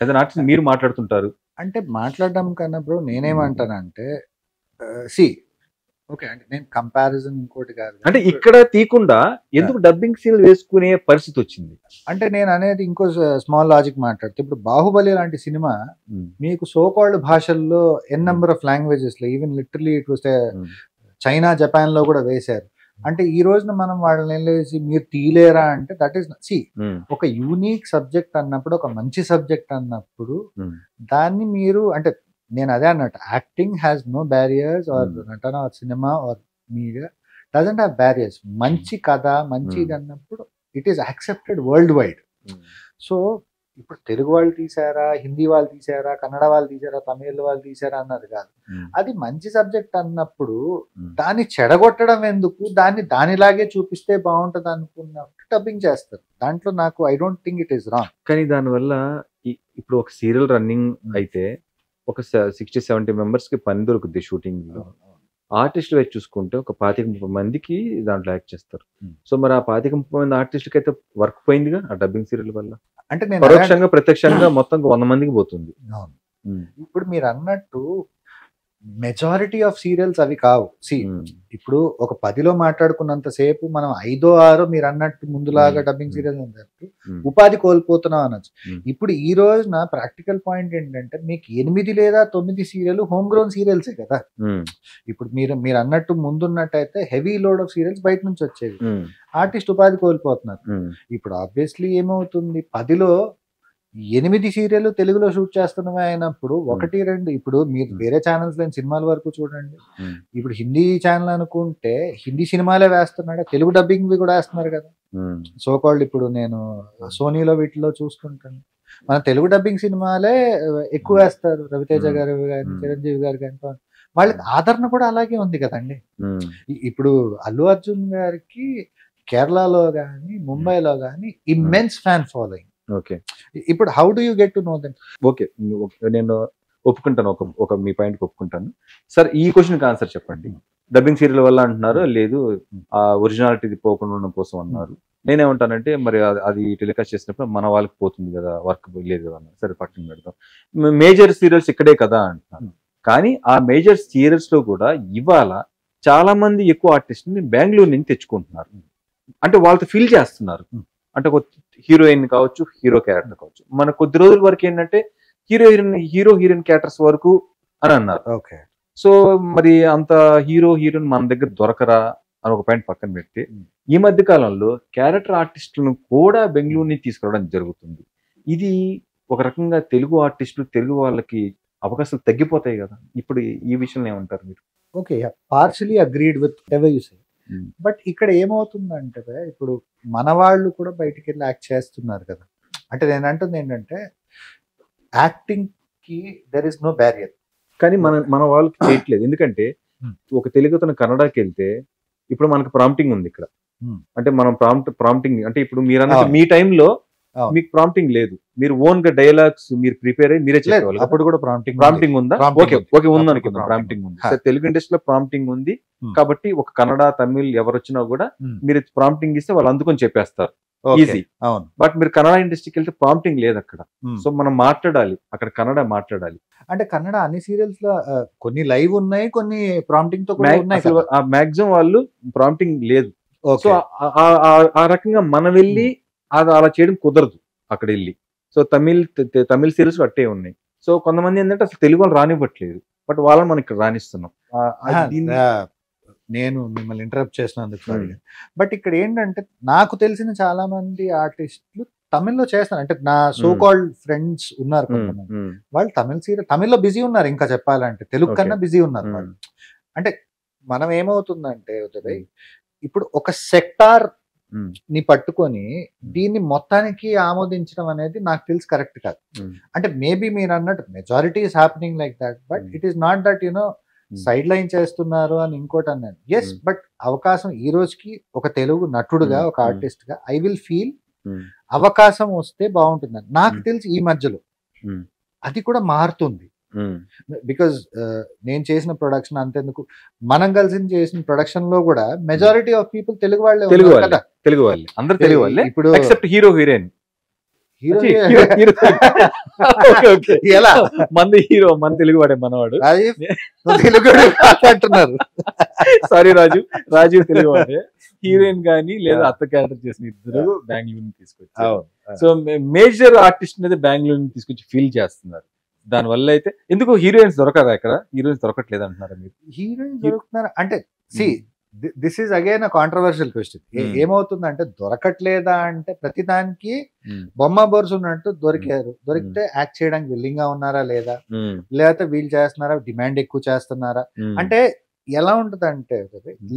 ఏదైనా ఆర్టిస్ట్ మీరు మాట్లాడుతుంటారు అంటే మాట్లాడడం కన్నా బ్రో నేనేమంటానంటే సి ఓకే అంటే నేను కంపారిజన్ ఇంకోటి కాదు అంటే ఇక్కడ తీయకుండా ఎందుకు డబ్బింగ్ సీరియల్ వేసుకునే పరిస్థితి వచ్చింది అంటే నేను అనేది ఇంకో స్మాల్ లాజిక్ మాట్లాడితే ఇప్పుడు బాహుబలి లాంటి సినిమా మీకు సోకాల్డ్ భాషల్లో నెంబర్ ఆఫ్ లాంగ్వేజెస్ లో even literally it was China Japan లో కూడా వేశారు. అంటే ఈ రోజున మనం వాళ్ళని వెళ్ళేసి మీరు తీలేరా అంటే దట్ ఈస్ సి ఒక యూనిక్ సబ్జెక్ట్ అన్నప్పుడు, ఒక మంచి సబ్జెక్ట్ అన్నప్పుడు దాన్ని మీరు అంటే నేను అదే అన్నట్టు acting has no barriers or నటన or cinema or media doesn't have barriers. మంచి కథ మంచిది అన్నప్పుడు it is accepted worldwide. So ఇప్పుడు తెలుగు వాళ్ళు తీసారా, హిందీ వాళ్ళు తీసారా, కన్నడ వాళ్ళు తీసారా, తమిళ వాళ్ళు తీసారా అన్నది కాదు. అది మంచి సబ్జెక్ట్ అన్నప్పుడు దాన్ని చెడగొట్టడం ఎందుకు, దాన్ని దానిలాగే చూపిస్తే బాగుంటది అనుకున్నప్పుడు డబ్బింగ్ చేస్తారు. దాంట్లో నాకు I don't think it is wrong. కానీ దానివల్ల ఇప్పుడు ఒక సీరియల్ రన్నింగ్ అయితే ఒక 60-70 మెంబర్స్ కి పని దొరుకుద్ది షూటింగ్ లో. ఆర్టిస్ట్ వైపు చూసుకుంటే ఒక 25-30 మందికి దాంట్లో యాక్ట్ చేస్తారు. సో మరి ఆ 25-30 మంది ఆర్టిస్ట్కి అయితే వర్క్ పోయిందిగా ఆ డబ్బింగ్ సీరియల్ వల్ల. అంటే నేను పరోక్షంగా ప్రత్యక్షంగా మొత్తం 100 మందికి పోతుంది. ఇప్పుడు మీరు అన్నట్టు మెజారిటీ ఆఫ్ సీరియల్స్ అవి కావు. ఇప్పుడు ఒక 10లో మాట్లాడుకున్నంత సేపు మనం 5, 6 మీరు అన్నట్టు ముందులాగా డబ్బింగ్ సీరియల్ అన్నట్టు ఉపాధి కోల్పోతున్నాం అనొచ్చు. ఇప్పుడు ఈ రోజున ప్రాక్టికల్ పాయింట్ ఏంటంటే మీకు 8 లేదా 9 సీరియల్ హోమ్ గ్రౌండ్ సీరియల్సే కదా. ఇప్పుడు మీరు అన్నట్టు ముందున్నట్టయితే హెవీ లోడ్ ఆఫ్ సీరియల్స్ బయట నుంచి వచ్చేవి, ఆర్టిస్ట్ ఉపాధి కోల్పోతున్నారు. ఇప్పుడు ఆబ్వియస్లీ ఏమవుతుంది, 10లో 8 సీరియల్ తెలుగులో షూట్ చేస్తున్నవి అయినప్పుడు 1-2 ఇప్పుడు మీరు వేరే ఛానల్స్ లేని సినిమాల వరకు చూడండి. ఇప్పుడు హిందీ ఛానల్ అనుకుంటే హిందీ సినిమాలే వేస్తున్నాడు, తెలుగు డబ్బింగ్ కూడా వేస్తున్నారు కదా. సో కాల్డ్ ఇప్పుడు నేను సోనీలో వీటిలో చూస్తుంటాను, మన తెలుగు డబ్బింగ్ సినిమాలే ఎక్కువ వేస్తారు. రవితేజ గారు కానీ, చిరంజీవి గారు కానీ, వాళ్ళకి ఆదరణ కూడా అలాగే ఉంది కదండి. ఇప్పుడు అల్లు అర్జున్ గారికి కేరళలో కానీ ముంబైలో కానీ ఇమ్మెన్స్ ఫ్యాన్ ఫాలోయింగ్. ఓకే, ఇప్పుడు how do you get to know them? Okay, నేను ఒప్పుకుంటాను, ఒక మీ పాయింట్ ఒప్పుకుంటాను. సార్ ఈ క్వశ్చన్కి ఆన్సర్ చెప్పండి. డబ్బింగ్ సీరియల్ వల్ల అంటున్నారు, లేదు ఆ ఒరిజినాలిటీ పోకుండా ఉండడం కోసం అన్నారు. నేనేమంటానంటే మరి అది టెలికాస్ట్ చేసినప్పుడు మన వాళ్ళకి పోతుంది కదా, వర్క్ లేదు కదా అన్నారు. సరే పక్కన పెడతాం. మేజర్ సీరియల్స్ ఇక్కడే కదా అంటున్నారు. కానీ ఆ మేజర్ సీరియల్స్ లో కూడా ఇవాళ చాలా మంది ఎక్కువ ఆర్టిస్ట్ ని బెంగళూరు నుంచి తెచ్చుకుంటున్నారు. అంటే వాళ్ళతో ఫీల్ చేస్తున్నారు. అంటే ఒక హీరోయిన్ కావచ్చు, హీరో క్యారెక్టర్ కావచ్చు. మన కొద్ది రోజుల వరకు ఏంటంటే హీరో హీరోయిన్ క్యారెక్టర్స్ వరకు అని అన్నారు. ఓకే, సో మరి అంత హీరోయిన్ మన దగ్గర దొరకరా అని ఒక పాయింట్ పక్కన పెట్టి ఈ మధ్య కాలంలో క్యారెక్టర్ ఆర్టిస్టులను కూడా బెంగళూరు నుంచి తీసుకురావడం జరుగుతుంది. ఇది ఒక రకంగా తెలుగు ఆర్టిస్టులు, తెలుగు వాళ్ళకి అవకాశాలు తగ్గిపోతాయి కదా. ఇప్పుడు ఈ విషయంలో ఏమంటారు మీరు? Okay, partially agreed with ever you say. But ఇక్కడ ఏమవుతుందంటే ఇప్పుడు మన వాళ్ళు కూడా బయటికి వెళ్ళి యాక్ట్ చేస్తున్నారు కదా. అంటే నేను అంటుంది ఏంటంటే యాక్టింగ్ కి దెర్ ఇస్ నో బ్యారియర్. కానీ మన వాళ్ళకి చేయట్లేదు. ఎందుకంటే ఒక తెలుగు తన కన్నడకి వెళ్తే ఇప్పుడు మనకు ప్రాంప్టింగ్ ఉంది ఇక్కడ. అంటే మనం ప్రాంప్టింగ్ అంటే ఇప్పుడు మీరు అన్నట్టు మీ టైంలో అవును. మీకు ప్రాంప్టింగ్ లేదు, మీరు ఓన్ గా డైలాగ్స్ మీరు ప్రిపేర్ అయ్యి మీరే లేదు, చెప్పేవాళ్ళు. అప్పుడు కూడా ప్రాంప్టింగ్ ప్రాంప్టింగ్ ఉందా? Prompting ఓకే ఉంది. ఓకే, ఉంది అప్పటికి అనుకుందాం, prompting ప్రాంప్టింగ్ ఉంది. హా. సరే, తెలుగు ఇండస్ట్రీలో ప్రాంప్టింగ్ ఉంది Hmm. కాబట్టి ఒక కన్నడ, తమిళ్ ఎవరు వచ్చినా కూడా Hmm. మీరు ప్రాంప్టింగ్ ఇస్తే వాళ్ళు అందుకొని చెప్పేస్తారు, Okay. ఈజీ. అవును. బట్ మీరు కన్నడ ఇండస్ట్రీకి వెళ్తే ప్రాంప్టింగ్ లేదు అక్కడ. Hmm. సో మనం మాట్లాడాలి అక్కడ, కన్నడ మాట్లాడాలి. అంటే కన్నడ అన్ని సీరియల్స్ లో కొన్ని లైవ్ ఉన్నాయి, కొన్ని ప్రాంప్టింగ్ తో కూడా ఉన్నాయి అసలు కదా. ఆ మాక్సిమం వాళ్ళు ప్రాంప్టింగ్ లేదు. So okay. ఆ రకంగా మనం వెళ్ళి అది అలా చేయడం కుదరదు అక్కడ వెళ్ళి. సో తమిళ్ సీరియల్స్ అట్టే ఉన్నాయి. సో కొంతమంది ఏంటంటే అసలు తెలుగు వాళ్ళు రానివ్వట్లేదు, బట్ వాళ్ళని మనం ఇక్కడ రాణిస్తున్నాం. నేను మిమ్మల్ని ఇంటరప్ట్ చేసినందుకు సారీ. బట్ ఇక్కడ ఏంటంటే నాకు తెలిసిన చాలా మంది ఆర్టిస్టులు తమిళ్లో చేస్తారు. అంటే నా సో కాల్డ్ ఫ్రెండ్స్ ఉన్నారు కొంతమంది, వాళ్ళు తమిళ్లో బిజీ ఉన్నారు. ఇంకా చెప్పాలంటే తెలుగు కన్నా బిజీ ఉన్నారు వాళ్ళు. అంటే మనం ఏమవుతుందంటే ఉదయ్, ఇప్పుడు ఒక సెక్టార్ ని పట్టుకొని దీన్ని మొత్తానికి ఆమోదించడం అనేది నాకు తెలిసి కరెక్ట్ కాదు. అంటే మేబీ మీరు అన్నట్టు majority is happening like that, but it is not that side line చేస్తున్నారు అని ఇంకోటి అన్నాను. ఎస్, బట్ అవకాశం ఈ రోజుకి ఒక తెలుగు నటుడుగా, ఒక ఆర్టిస్ట్ గా ఐ విల్ ఫీల్ అవకాశం వస్తే బాగుంటుందని నాకు తెలిసి ఈ మధ్యలో అది కూడా మారుతుంది. బికాజ్ నేను చేసిన ప్రొడక్షన్ అంతెందుకు, మనం కలిసి చేసిన ప్రొడక్షన్ లో కూడా మెజారిటీ ఆఫ్ పీపుల్ తెలుగు వాళ్ళే కదా. తెలుగు వాళ్ళే, అందరూ తెలుగు వాళ్ళే ఇప్పుడు ఎక్సెప్ట్ హీరో హీరోయిన్. ఎలా మంది హీరో మన తెలుగు వాడే, మనవాడు తెలుగు అంటున్నారు. సారీ రాజు తెలుగు వాడే. హీరోయిన్ గానీ లేదా అత్త క్యారెక్టర్ చేసిన ఇద్దరు బెంగళూరు తీసుకొచ్చారు. సో మేజర్ ఆర్టిస్ట్ అనేది బెంగళూరు తీసుకొచ్చి ఫీల్ చేస్తున్నారు. దాని వల్ల అయితే ఎందుకు హీరోయిన్స్ దొరకరా? ఇక్కడ హీరోయిన్స్ దొరకట్లేదు అంటున్నారా మీరు? హీరోయిన్స్ దొరుకుతున్నారు అంటే see this is again a controversial question. ఏమవుతుందంటే దొరకట్లేదా అంటే ప్రతి దానికి బొమ్మ బోర్స్ ఉన్నట్టు దొరికితే యాక్ట్ చేయడానికి విల్లింగ్ గా ఉన్నారా లేదా, లేకపోతే వీళ్ళు చేస్తున్నారా, డిమాండ్ ఎక్కువ చేస్తున్నారా అంటే ఎలా ఉంటది అంటే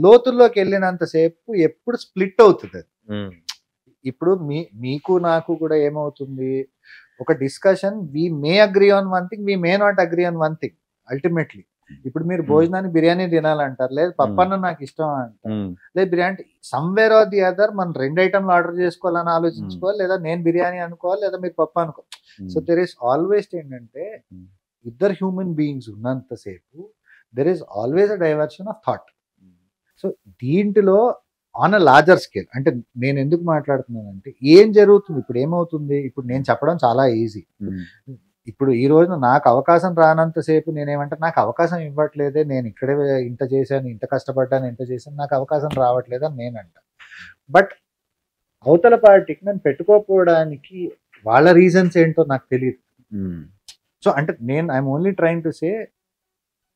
లోతుల్లోకి వెళ్ళినంత సేపు ఎప్పుడు స్ప్లిట్ అవుతుంది. ఇప్పుడు మీకు నాకు కూడా ఏమవుతుంది, ఒక discussion we may agree on one thing, we may not agree on one thing ultimately. ఇప్పుడు మీరు భోజనానికి బిర్యానీ తినాలంటారు, లేదు పప్పన్న నాకు ఇష్టం అంటారు, లేదు biryani somewhere or the other మనం 2 ఐటమ్లు ఆర్డర్ చేసుకోవాలని ఆలోచించుకోవాలి, లేదా నేను బిర్యానీ అనుకోవాలి, లేదా మీరు పప్పు అనుకోవాలి. సో దెర్ ఈస్ ఆల్వేస్ ఏంటంటే ఇద్దరు హ్యూమన్ బీయింగ్స్ ఉన్నంతసేపు there is always a diversion of thought. So దీంట్లో ఆన్ అ లార్జర్ స్కేల్ అంటే నేను ఎందుకు మాట్లాడుతున్నానంటే ఏం జరుగుతుంది ఇప్పుడు, ఏమవుతుంది ఇప్పుడు నేను చెప్పడం చాలా ఈజీ. ఇప్పుడు ఈ రోజున నాకు అవకాశం రానంతసేపు నేనేమంటే నాకు అవకాశం ఇవ్వట్లేదే, నేను ఇక్కడే ఇంత చేశాను, ఇంత కష్టపడ్డాను, ఇంత చేశాను, నాకు అవకాశం రావట్లేదు అని నేనంట. బట్ అవతల పార్టీకి నేను పెట్టుకోకపోవడానికి వాళ్ళ రీజన్స్ ఏంటో నాకు తెలియదు. సో అంటే I'm only trying to say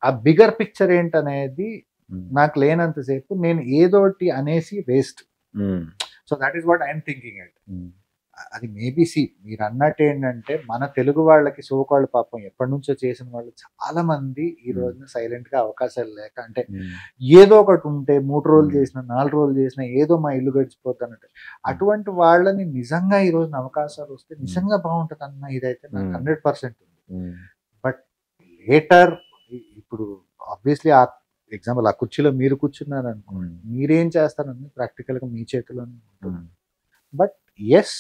ఆ బిగర్ పిక్చర్ ఏంటనేది నాకు లేనంతసేపు నేను ఏదోటి అనేసి waste. So that is what I'm thinking at. అది మేబీ మీరు అన్నట్టు ఏంటంటే మన తెలుగు వాళ్ళకి సోకాళ్ళు పాపం ఎప్పటి నుంచో చేసిన వాళ్ళు చాలా మంది ఈ రోజున సైలెంట్ గా అవకాశాలు లేక, అంటే ఏదో ఒకటి ఉంటే 3 రోజులు చేసిన 4 రోజులు చేసినా ఏదో మా ఇల్లు గడిచిపోద్ది అన్నట్టు, అటువంటి వాళ్ళని నిజంగా ఈ రోజున అవకాశాలు వస్తే నిజంగా బాగుంటది అన్న ఇదైతే నాకు 100% ఉంది. బట్ లేటర్ ఇప్పుడు ఆబ్వియస్లీ ఆ ఎగ్జాంపుల్ ఆ కుర్చీలో మీరు కూర్చున్నారు అనుకోండి, మీరేం చేస్తారని ప్రాక్టికల్ గా మీ చేతిలోనే ఉంటుంది. బట్ ఎస్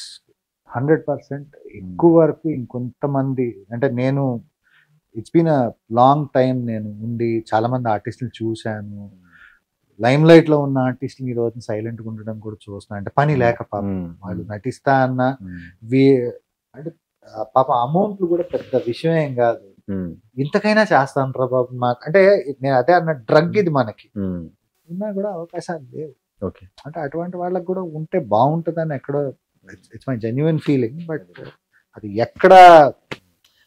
100% ఎక్కువ వరకు ఇంకొంతమంది అంటే నేను it's been a long time నేను ఉండి చాలా మంది ఆర్టిస్టులు చూశాను. లైమ్ లైట్ లో ఉన్న ఆర్టిస్టులు ఈ రోజు సైలెంట్ గా ఉండడం కూడా చూస్తున్నా. అంటే పని లేక పాపం వాళ్ళు నటిస్తా అన్న అంటే పాప అమౌంట్లు కూడా పెద్ద విషయం ఏం కాదు, ఇంతకైనా చేస్తాను రా బాబు మాకు అంటే నేను అదే అన్న డ్రగ్ ఇది మనకి ఉన్నా కూడా అవకాశాలు లేవు. అంటే అటువంటి వాళ్ళకి కూడా ఉంటే బాగుంటుందని ఎక్కడో it's my genuine feeling. But అది ఎక్కడ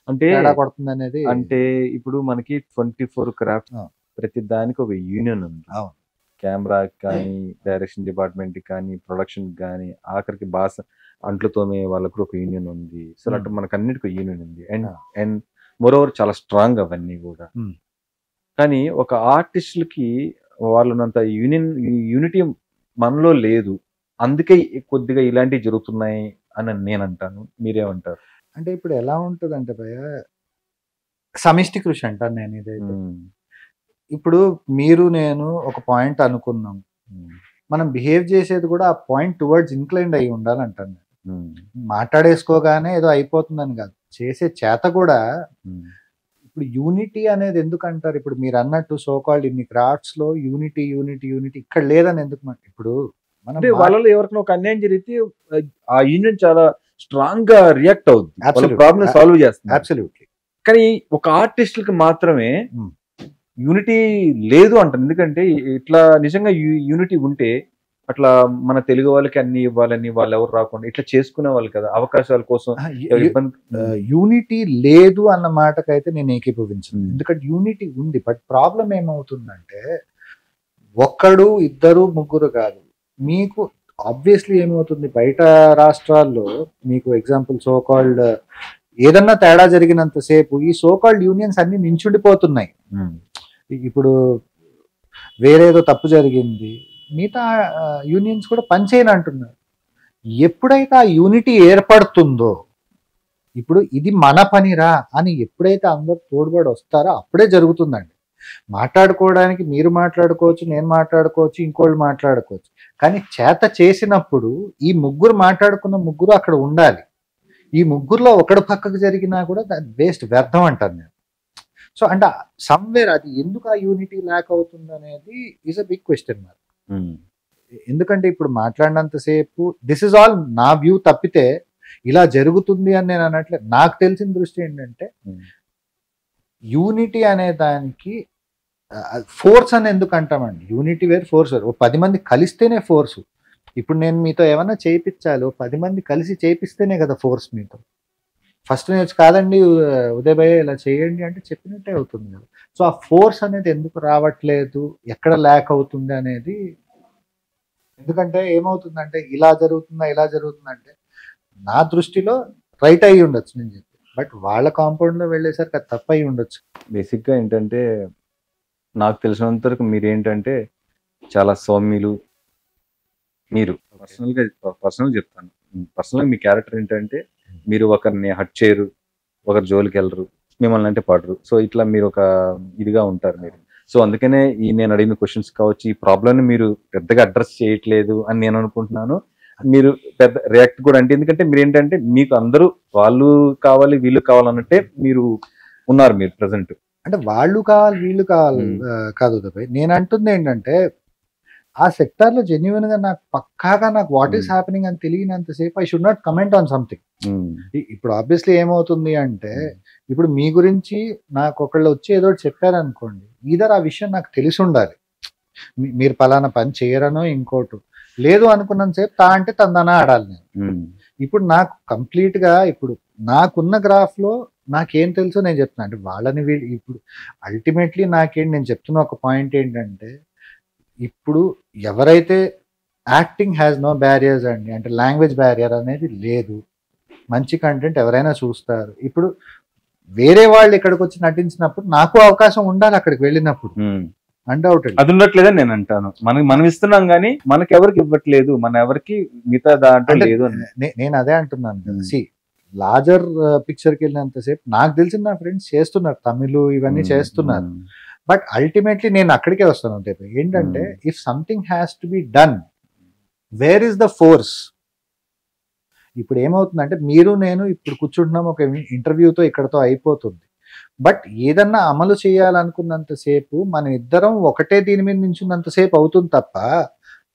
అంటే పడుతుంది అనేది, అంటే ఇప్పుడు మనకి 24 క్రాఫ్ట్ ప్రతి దానికి ఒక యూనియన్ ఉంది. కెమెరా కానీ, డైరెక్షన్ డిపార్ట్మెంట్ కానీ, ప్రొడక్షన్ కానీ, ఆఖరికి బాస్ అంట్లు తోమే వాళ్ళకు కూడా ఒక యూనియన్ ఉంది. సో అటు మనకు అన్నిటికీ యూనియన్ ఉంది. అండ్ మోరోవర్ చాలా స్ట్రాంగ్ అవన్నీ కూడా. కానీ ఒక ఆర్టిస్టులకి వాళ్ళున్నంత యూనిటీ మనలో లేదు, అందుకే కొద్దిగా ఇలాంటివి జరుగుతున్నాయి అని నేను అంటాను. మీరేమంటారు? అంటే ఇప్పుడు ఎలా ఉంటుంది అంటే భయ సమిష్టి కృషి అంటాను నేను ఇదైతే. ఇప్పుడు మీరు నేను ఒక పాయింట్ అనుకున్నాం, మనం బిహేవ్ చేసేది కూడా ఆ పాయింట్ టువర్డ్స్ ఇంక్లైన్డ్ అయి ఉండాలంటాను. మాట్లాడేసుకోగానే ఏదో అయిపోతుందని కాదు, చేసే చేత కూడా. ఇప్పుడు యూనిటీ అనేది ఎందుకు అంటారు? ఇప్పుడు మీరు అన్నట్టు సో కాల్డ్ ఇన్ని క్రాఫ్ట్స్ లో యూనిటీ యూనిటీ యూనిటీ ఇక్కడ లేదని ఎందుకు? ఇప్పుడు మనం అంటే వాళ్ళలో ఎవరికైనా ఒక అన్యాయం జరిగితే ఆ యూనియన్ చాలా స్ట్రాంగ్ గా రియాక్ట్ అవుతుంది, ప్రాబ్లమ్ సాల్వ్ చేస్తుంది. అబ్సల్యూట్లీ. కానీ ఒక ఆర్టిస్టులకి మాత్రమే యూనిటీ లేదు అంటారు. ఎందుకంటే ఇట్లా నిజంగా యూనిటీ ఉంటే అట్లా మన తెలుగు వాళ్ళకి అన్ని ఇవ్వాలని, వాళ్ళు ఎవరు రాకుండా ఇట్లా చేసుకునే వాళ్ళు కదా, అవకాశాల కోసం. యూనిటీ లేదు అన్న మాటకైతే నేను ఏకీభవించను, ఎందుకంటే యూనిటీ ఉంది. బట్ ప్రాబ్లం ఏమవుతుందంటే ఒక్కడు ఇద్దరు ముగ్గురు కాదు, మీకు ఆబ్వియస్లీ ఏమవుతుంది, బయట రాష్ట్రాల్లో మీకు ఎగ్జాంపుల్ సో కాల్డ్ ఏదన్నా తేడా జరిగినంతసేపు ఈ సో కాల్డ్ యూనియన్స్ అన్ని నించుండిపోతున్నాయి. ఇప్పుడు వేరేదో తప్పు జరిగింది, మిగతా యూనియన్స్ కూడా పనిచేయని అంటున్నారు. ఎప్పుడైతే ఆ యూనిటీ ఏర్పడుతుందో, ఇప్పుడు ఇది మన పనిరా అని ఎప్పుడైతే అందరూ తోడ్పడి వస్తారో అప్పుడే జరుగుతుందండి. మాట్లాడుకోవడానికి మీరు మాట్లాడుకోవచ్చు, నేను మాట్లాడుకోవచ్చు, ఇంకోళ్ళు మాట్లాడుకోవచ్చు, కానీ చేత చేసినప్పుడు ఈ ముగ్గురు మాట్లాడుకున్న ముగ్గురు అక్కడ ఉండాలి. ఈ ముగ్గురులో ఒకడు పక్కకు జరిగినా కూడా దాని వేస్ట్, వ్యర్థం అంటాను నేను. సో అంటే సమ్వేర్ అది ఎందుకు ఆ యూనిటీ ల్యాక్ అవుతుంది అనేది is a big question mark. ఎందుకంటే ఇప్పుడు మాట్లాడినంతసేపు దిస్ ఇస్ ఆల్ నా వ్యూ తప్పితే ఇలా జరుగుతుంది అని నేను అన్నట్లే. నాకు తెలిసిన దృష్టి ఏంటంటే యూనిటీ అనే దానికి ఫోర్స్ అని ఎందుకు అంటామండి? యూనిటీ వేరు, ఫోర్స్ వేరు. 10 మంది కలిస్తేనే ఫోర్సు. ఇప్పుడు నేను మీతో ఏమన్నా చేయించాలి, 10 మంది కలిసి చేపిస్తేనే కదా ఫోర్స్ మీతో. ఫస్ట్ నేను కాదండి ఉదయ్ భయ్య ఇలా చేయండి అంటే చెప్పినట్టే అవుతుంది కదా. సో ఆ ఫోర్స్ అనేది ఎందుకు రావట్లేదు, ఎక్కడ ల్యాక్ అవుతుంది అనేది. ఎందుకంటే ఏమవుతుందంటే ఇలా జరుగుతుందా ఇలా జరుగుతుందంటే నా దృష్టిలో రైట్ అయ్యి ఉండొచ్చు నేను చెప్పి, బట్ వాళ్ళ కాంపౌండ్ లో వెళ్ళేసరికి అది తప్పు అయి ఉండొచ్చు. బేసిక్గా ఏంటంటే నాకు తెలిసినంత వరకు మీరేంటంటే చాలా సౌమ్యులు. మీరు పర్సనల్ చెప్తాను, పర్సనల్గా మీ క్యారెక్టర్ ఏంటంటే మీరు ఒకరిని హట్ చేయరు, ఒకరి జోలికి వెళ్ళరు, మిమ్మల్ని అంటే పడరు. సో ఇట్లా మీరు ఒక ఇదిగా ఉంటారు మీరు. సో అందుకనే ఈ నేను అడిగిన క్వశ్చన్స్ కావచ్చు, ఈ ప్రాబ్లమ్ని మీరు పెద్దగా అడ్రస్ చేయట్లేదు అని నేను అనుకుంటున్నాను. మీరు పెద్ద రియాక్ట్ కూడా అంటే, ఎందుకంటే మీరు ఏంటంటే మీకు అందరూ వాళ్ళు కావాలి వీళ్ళు కావాలన్నట్టే మీరు ఉన్నారు మీరు ప్రజెంట్. అంటే వాళ్ళు కావాలి వీళ్ళు కావాలి కాదు ఉదయ్. నేను అంటుంది ఏంటంటే ఆ సెక్టార్ లో జెన్యున్ గా నాకు పక్కాగా నాకు వాట్ ఈస్ హ్యాపెనింగ్ అని తెలియనంతసేపు I should not comment on something. ఇప్పుడు ఆబ్వియస్లీ ఏమవుతుంది అంటే ఇప్పుడు మీ గురించి నాకు ఒకళ్ళు వచ్చి ఏదో చెప్పారనుకోండి, ఈధర్ ఆ విషయం నాకు తెలిసి ఉండాలి, మీరు పలానా పని చేయరనో ఇంకోటి లేదు అనుకున్నంతసేపు తా అంటే తందనా ఆడాలి నేను. ఇప్పుడు నాకు కంప్లీట్ గా ఇప్పుడు నాకున్న గ్రాఫ్ లో నాకేం తెలుసో నేను చెప్తున్నా. అంటే వాళ్ళని వీళ్ళు ఇప్పుడు అల్టిమేట్లీ నేను చెప్తున్న ఒక పాయింట్ ఏంటంటే ఇప్పుడు ఎవరైతే యాక్టింగ్ హ్యాస్ నో బ్యారియర్స్ అండి, అంటే లాంగ్వేజ్ బ్యారియర్ అనేది లేదు, మంచి కంటెంట్ ఎవరైనా చూస్తారు. ఇప్పుడు వేరే వాళ్ళు ఇక్కడికి వచ్చి నటించినప్పుడు నాకు అవకాశం ఉండాలి అక్కడికి వెళ్ళినప్పుడు, అన్డౌటెడ్ అది ఉండట్లేదని నేను అంటాను. మనం ఇస్తున్నాం కానీ మనకి ఎవరికి ఇవ్వట్లేదు, మన ఎవరికి మిగతా దాంట్లో లేదు. నేను అదే అంటున్నాను. సి లార్జర్ పిక్చర్కి వెళ్ళినంతసేపు నాకు తెలిసిన నా ఫ్రెండ్స్ చేస్తున్నారు, తమిళ్ ఇవన్నీ చేస్తున్నారు, బట్ అల్టిమేట్లీ నేను అక్కడికే వస్తాను అంతే. ఏంటంటే if something has to be done, where is the force? ఇప్పుడు ఏమవుతుందంటే మీరు నేను ఇప్పుడు కూర్చుంటున్నాం ఒక ఇంటర్వ్యూతో ఇక్కడతో అయిపోతుంది, బట్ ఏదన్నా అమలు చేయాలనుకున్నంతసేపు మన ఇద్దరం ఒకటే దీని మీద నించున్నంతసేపు అవుతుంది తప్ప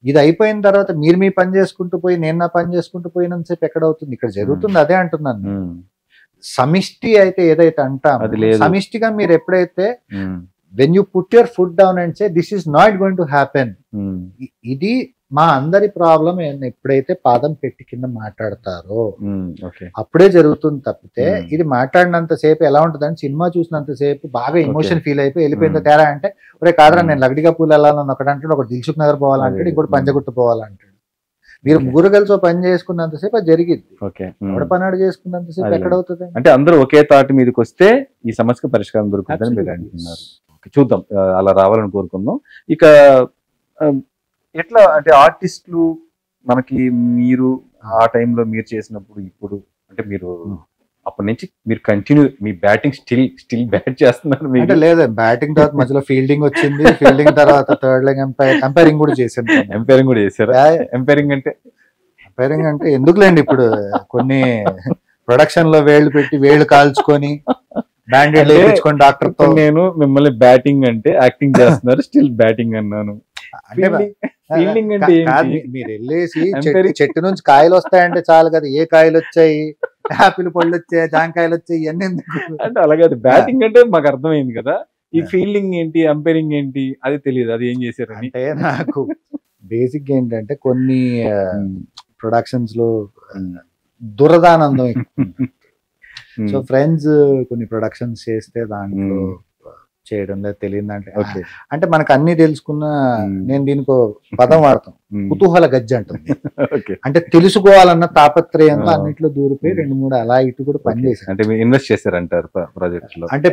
ఇది అయిపోయిన తర్వాత మీరు మీ పని చేసుకుంటూ పోయి నేను నా పని చేసుకుంటూ పోయినంతసేపు ఎక్కడ అవుతుంది? ఇక్కడ జరుగుతుంది అదే అంటున్నాను. సమిష్టి అయితే ఏదైతే అంటాం, సమిష్టిగా మీరు ఎప్పుడైతే when you put your foot down and say this is not going to happen, ఇది మా అందరి ప్రాబ్లం. ఎప్పుడైతే పాదం పెట్టి కింద మాట్లాడతారో అప్పుడే జరుగుతుంది తప్పితే ఇది మాట్లాడినంత సేపు ఎలా ఉంటుందని సినిమా చూసినంత సేపు బాగా ఎమోషన్ ఫీల్ అయిపోయి వెళ్ళిపోయిందో తేడా అంటే ఒరే కాదరా నేను లగడిగా పూలు వెళ్ళాలని ఒకటి అంటాడు, ఒకటి దిల్సుఖ్ నగర్ పోవాలంటాడు, ఇంకోటి పంజగుట్ట పోవాలంటాడు. మీరు ముగ్గురు కలిసి పని చేసుకున్నంతసేపు అది జరిగింది, ఎవడ పనాడు చేసుకున్నంతసేపు ఎక్కడ అవుతుంది? అంటే అందరూ ఒకే తాటి మీదకి వస్తే ఈ సమస్యకు పరిష్కారం దొరుకుతుందని మీరు అంటున్నారు. చూద్దాం, అలా రావాలని కోరుకుందాం. ఇక ఎట్లా అంటే ఆర్టిస్టులు మనకి మీరు ఆ టైంలో మీరు చేసినప్పుడు ఇప్పుడు అంటే మీరు అప్పటి నుంచి మీరు కంటిన్యూ మీ బ్యాటింగ్ స్టిల్ బ్యాట్ చేస్తున్నారు? అంటే లేదు, బ్యాటింగ్ తర్వాత మధ్యలో ఫీల్డింగ్ వచ్చింది, ఫీల్డింగ్ తర్వాత థర్డ్ లైన్ ఎంపైరింగ్ కూడా చేశాను. ఎంపైరింగ్ కూడా చేశారా? ఎంపైరింగ్ అంటే ఎక్స్పైరింగ్ అంటే ఎందుకులేండి, ఇప్పుడు కొన్ని ప్రొడక్షన్ లో వేళ్ళు పెట్టి వేళ్ళు కాల్చుకొని బ్యాండేడ్ వేయించుకొని డాక్టర్ తో. నేను మిమ్మల్ని బ్యాటింగ్ అంటే యాక్టింగ్ చేస్తున్నారు, స్టిల్ బ్యాటింగ్ అన్నాను. అంటే ఫీల్డింగ్ అంటే మీరు వెళ్ళేసి చెట్టు నుంచి కాయలు వస్తాయంటే చాలు కదా, ఏ కాయలు వచ్చాయి, యాపిల్ పళ్ళు వచ్చాయి, జాంకాయలు వచ్చాయి, ఇవన్నీ అంటే అలాగే బ్యాటింగ్ అంటే మాకు అర్థమైంది కదా. ఈ ఫీల్డింగ్ ఏంటి, అంపైరింగ్ ఏంటి అది తెలియదు, అది ఏం చేశారు అంటే నాకు బేసిక్ ఏంటంటే కొన్ని ప్రొడక్షన్స్ లో దురదానందం ఎక్కువ. సో ఫ్రెండ్స్ కొన్ని ప్రొడక్షన్స్ చేస్తే దాంట్లో చేయడం లేదు, తెలియదు అంటే అంటే మనకు అన్ని తెలుసుకున్న, నేను దీనికి పదం వాడతాం, కుతూహల గజ్జ అంటుంది. అంటే తెలుసుకోవాలన్న తాపత్రయంతో అన్నిట్లో దూరిపోయి 2-3 అలా ఇటు కూడా పనిచేసాను. అంటే మీరు ఇన్వెస్ట్ చేశారంటారు ప్రాజెక్ట్ లో? అంటే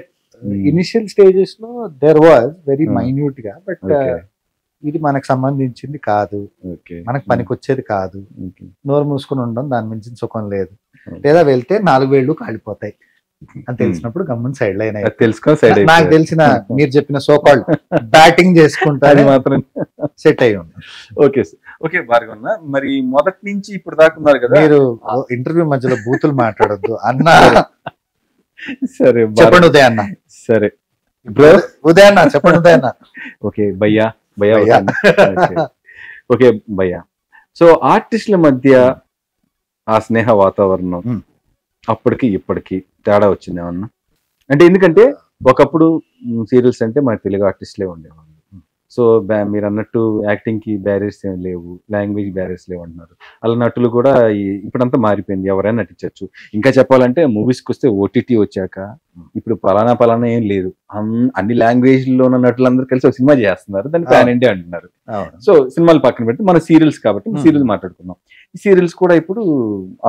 ఇనిషియల్ స్టేజెస్ లో దేర్ వాజ్ వెరీ మైన్యూట్ గా, బట్ ఇది మనకు సంబంధించింది కాదు, మనకు పనికొచ్చేది కాదు, నోరు మూసుకుని ఉండడం, దాని మించిన సుఖం లేదు, లేదా వెళ్తే 4 వేళ్ళు కాలిపోతాయి అని తెలిసినప్పుడు గమ్మున సైడ్ లైన్ అయ్యి నాకు తెలిసిన మీరు చెప్పిన సోకాల్డ్ బ్యాటింగ్ చేసుకుంటారు మాత్రం సెట్ అయ్యి ఉన్నారు. ఓకే ఓకే భార్గవన్న, మరి మొదటి నుంచి ఇప్పుడు దాకా ఉన్నారు కదా, మీరు ఇంటర్వ్యూ మధ్యలో బూతులు మాట్లాడొద్దు అన్నా. సరే చెప్పండి ఉదయ్ అన్న. సరే ఉదయ్ అన్న చెప్పండి ఉదయ్ అన్న. ఓకే భయ్యా ఓకే భయ్యా. సో ఆర్టిస్టుల మధ్య ఆ స్నేహ వాతావరణం అప్పటికి ఇప్పటికి తేడా వచ్చింది ఏమన్నా? అంటే ఎందుకంటే ఒకప్పుడు సీరియల్స్ అంటే మన తెలుగు ఆర్టిస్టులే ఉండేవాళ్ళు. సో మీరు అన్నట్టు యాక్టింగ్ కి బ్యారియర్స్ ఏం లేవు, లాంగ్వేజ్ బ్యారియర్స్ లేవు అంటున్నారు. అలా నటులు కూడా ఇప్పుడంతా మారిపోయింది, ఎవరైనా నటించవచ్చు. ఇంకా చెప్పాలంటే మూవీస్కి వస్తే ఓటీటీ వచ్చాక ఇప్పుడు పలానా ఏం లేదు, అన్ని లాంగ్వేజ్ లో ఉన్న నటులందరూ కలిసి ఒక సినిమా చేస్తున్నారు, దాన్ని ప్యాన్ ఇండియా అంటున్నారు. సో సినిమాలు పక్కన పెడితే మన సీరియల్స్ కాబట్టి సీరియల్ మాట్లాడుకున్నాం. ఈ సీరియల్స్ కూడా ఇప్పుడు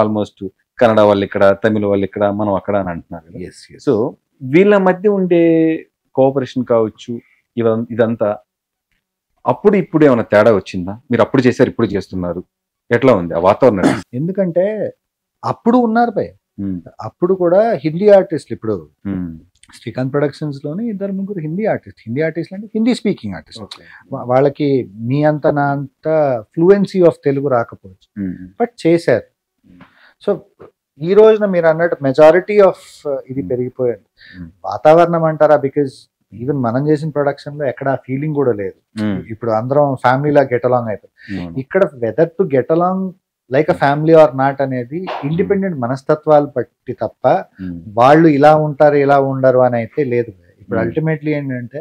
ఆల్మోస్ట్ కన్నడ వాళ్ళు ఇక్కడ, తమిళ వాళ్ళు ఇక్కడ, మనం అక్కడ అని అంటున్నారు. సో వీళ్ళ మధ్య ఉండే కోఆపరేషన్ కావచ్చు, ఇదంతా అప్పుడు ఇప్పుడు ఏమైనా తేడా వచ్చిందా? మీరు అప్పుడు చేశారు, ఇప్పుడు చేస్తున్నారు, ఎట్లా ఉంది ఆ వాతావరణం? ఎందుకంటే అప్పుడు ఉన్నారు భయ్, అప్పుడు కూడా హిందీ ఆర్టిస్టులు, ఇప్పుడు శ్రీకాంత్ ప్రొడక్షన్స్ లోని 2-3 హిందీ ఆర్టిస్ట్ అంటే హిందీ స్పీకింగ్ ఆర్టిస్ట్. వాళ్ళకి మీ అంత నా అంత ఫ్లూయెన్సీ ఆఫ్ తెలుగు రాకపోవచ్చు, బట్ చేశారు. సో ఈ రోజున మీరు అన్నట్టు మెజారిటీ ఆఫ్ ఇది పెరిగిపోయింది. వాతావరణం అంటారా, బికాజ్ ఈవెన్ మనం చేసిన ప్రొడక్షన్ లో ఎక్కడ ఫీలింగ్ కూడా లేదు. ఇప్పుడు అందరం ఫ్యామిలీలా గెట్ అలాంగ్ అయిపోయింది. ఇక్కడ whether to get along like a family or not అనేది ఇండిపెండెంట్ మనస్తత్వాలు బట్టి తప్ప వాళ్ళు ఇలా ఉంటారు ఇలా ఉండరు అని అయితే లేదు. ఇప్పుడు అల్టిమేట్లీ ఏంటంటే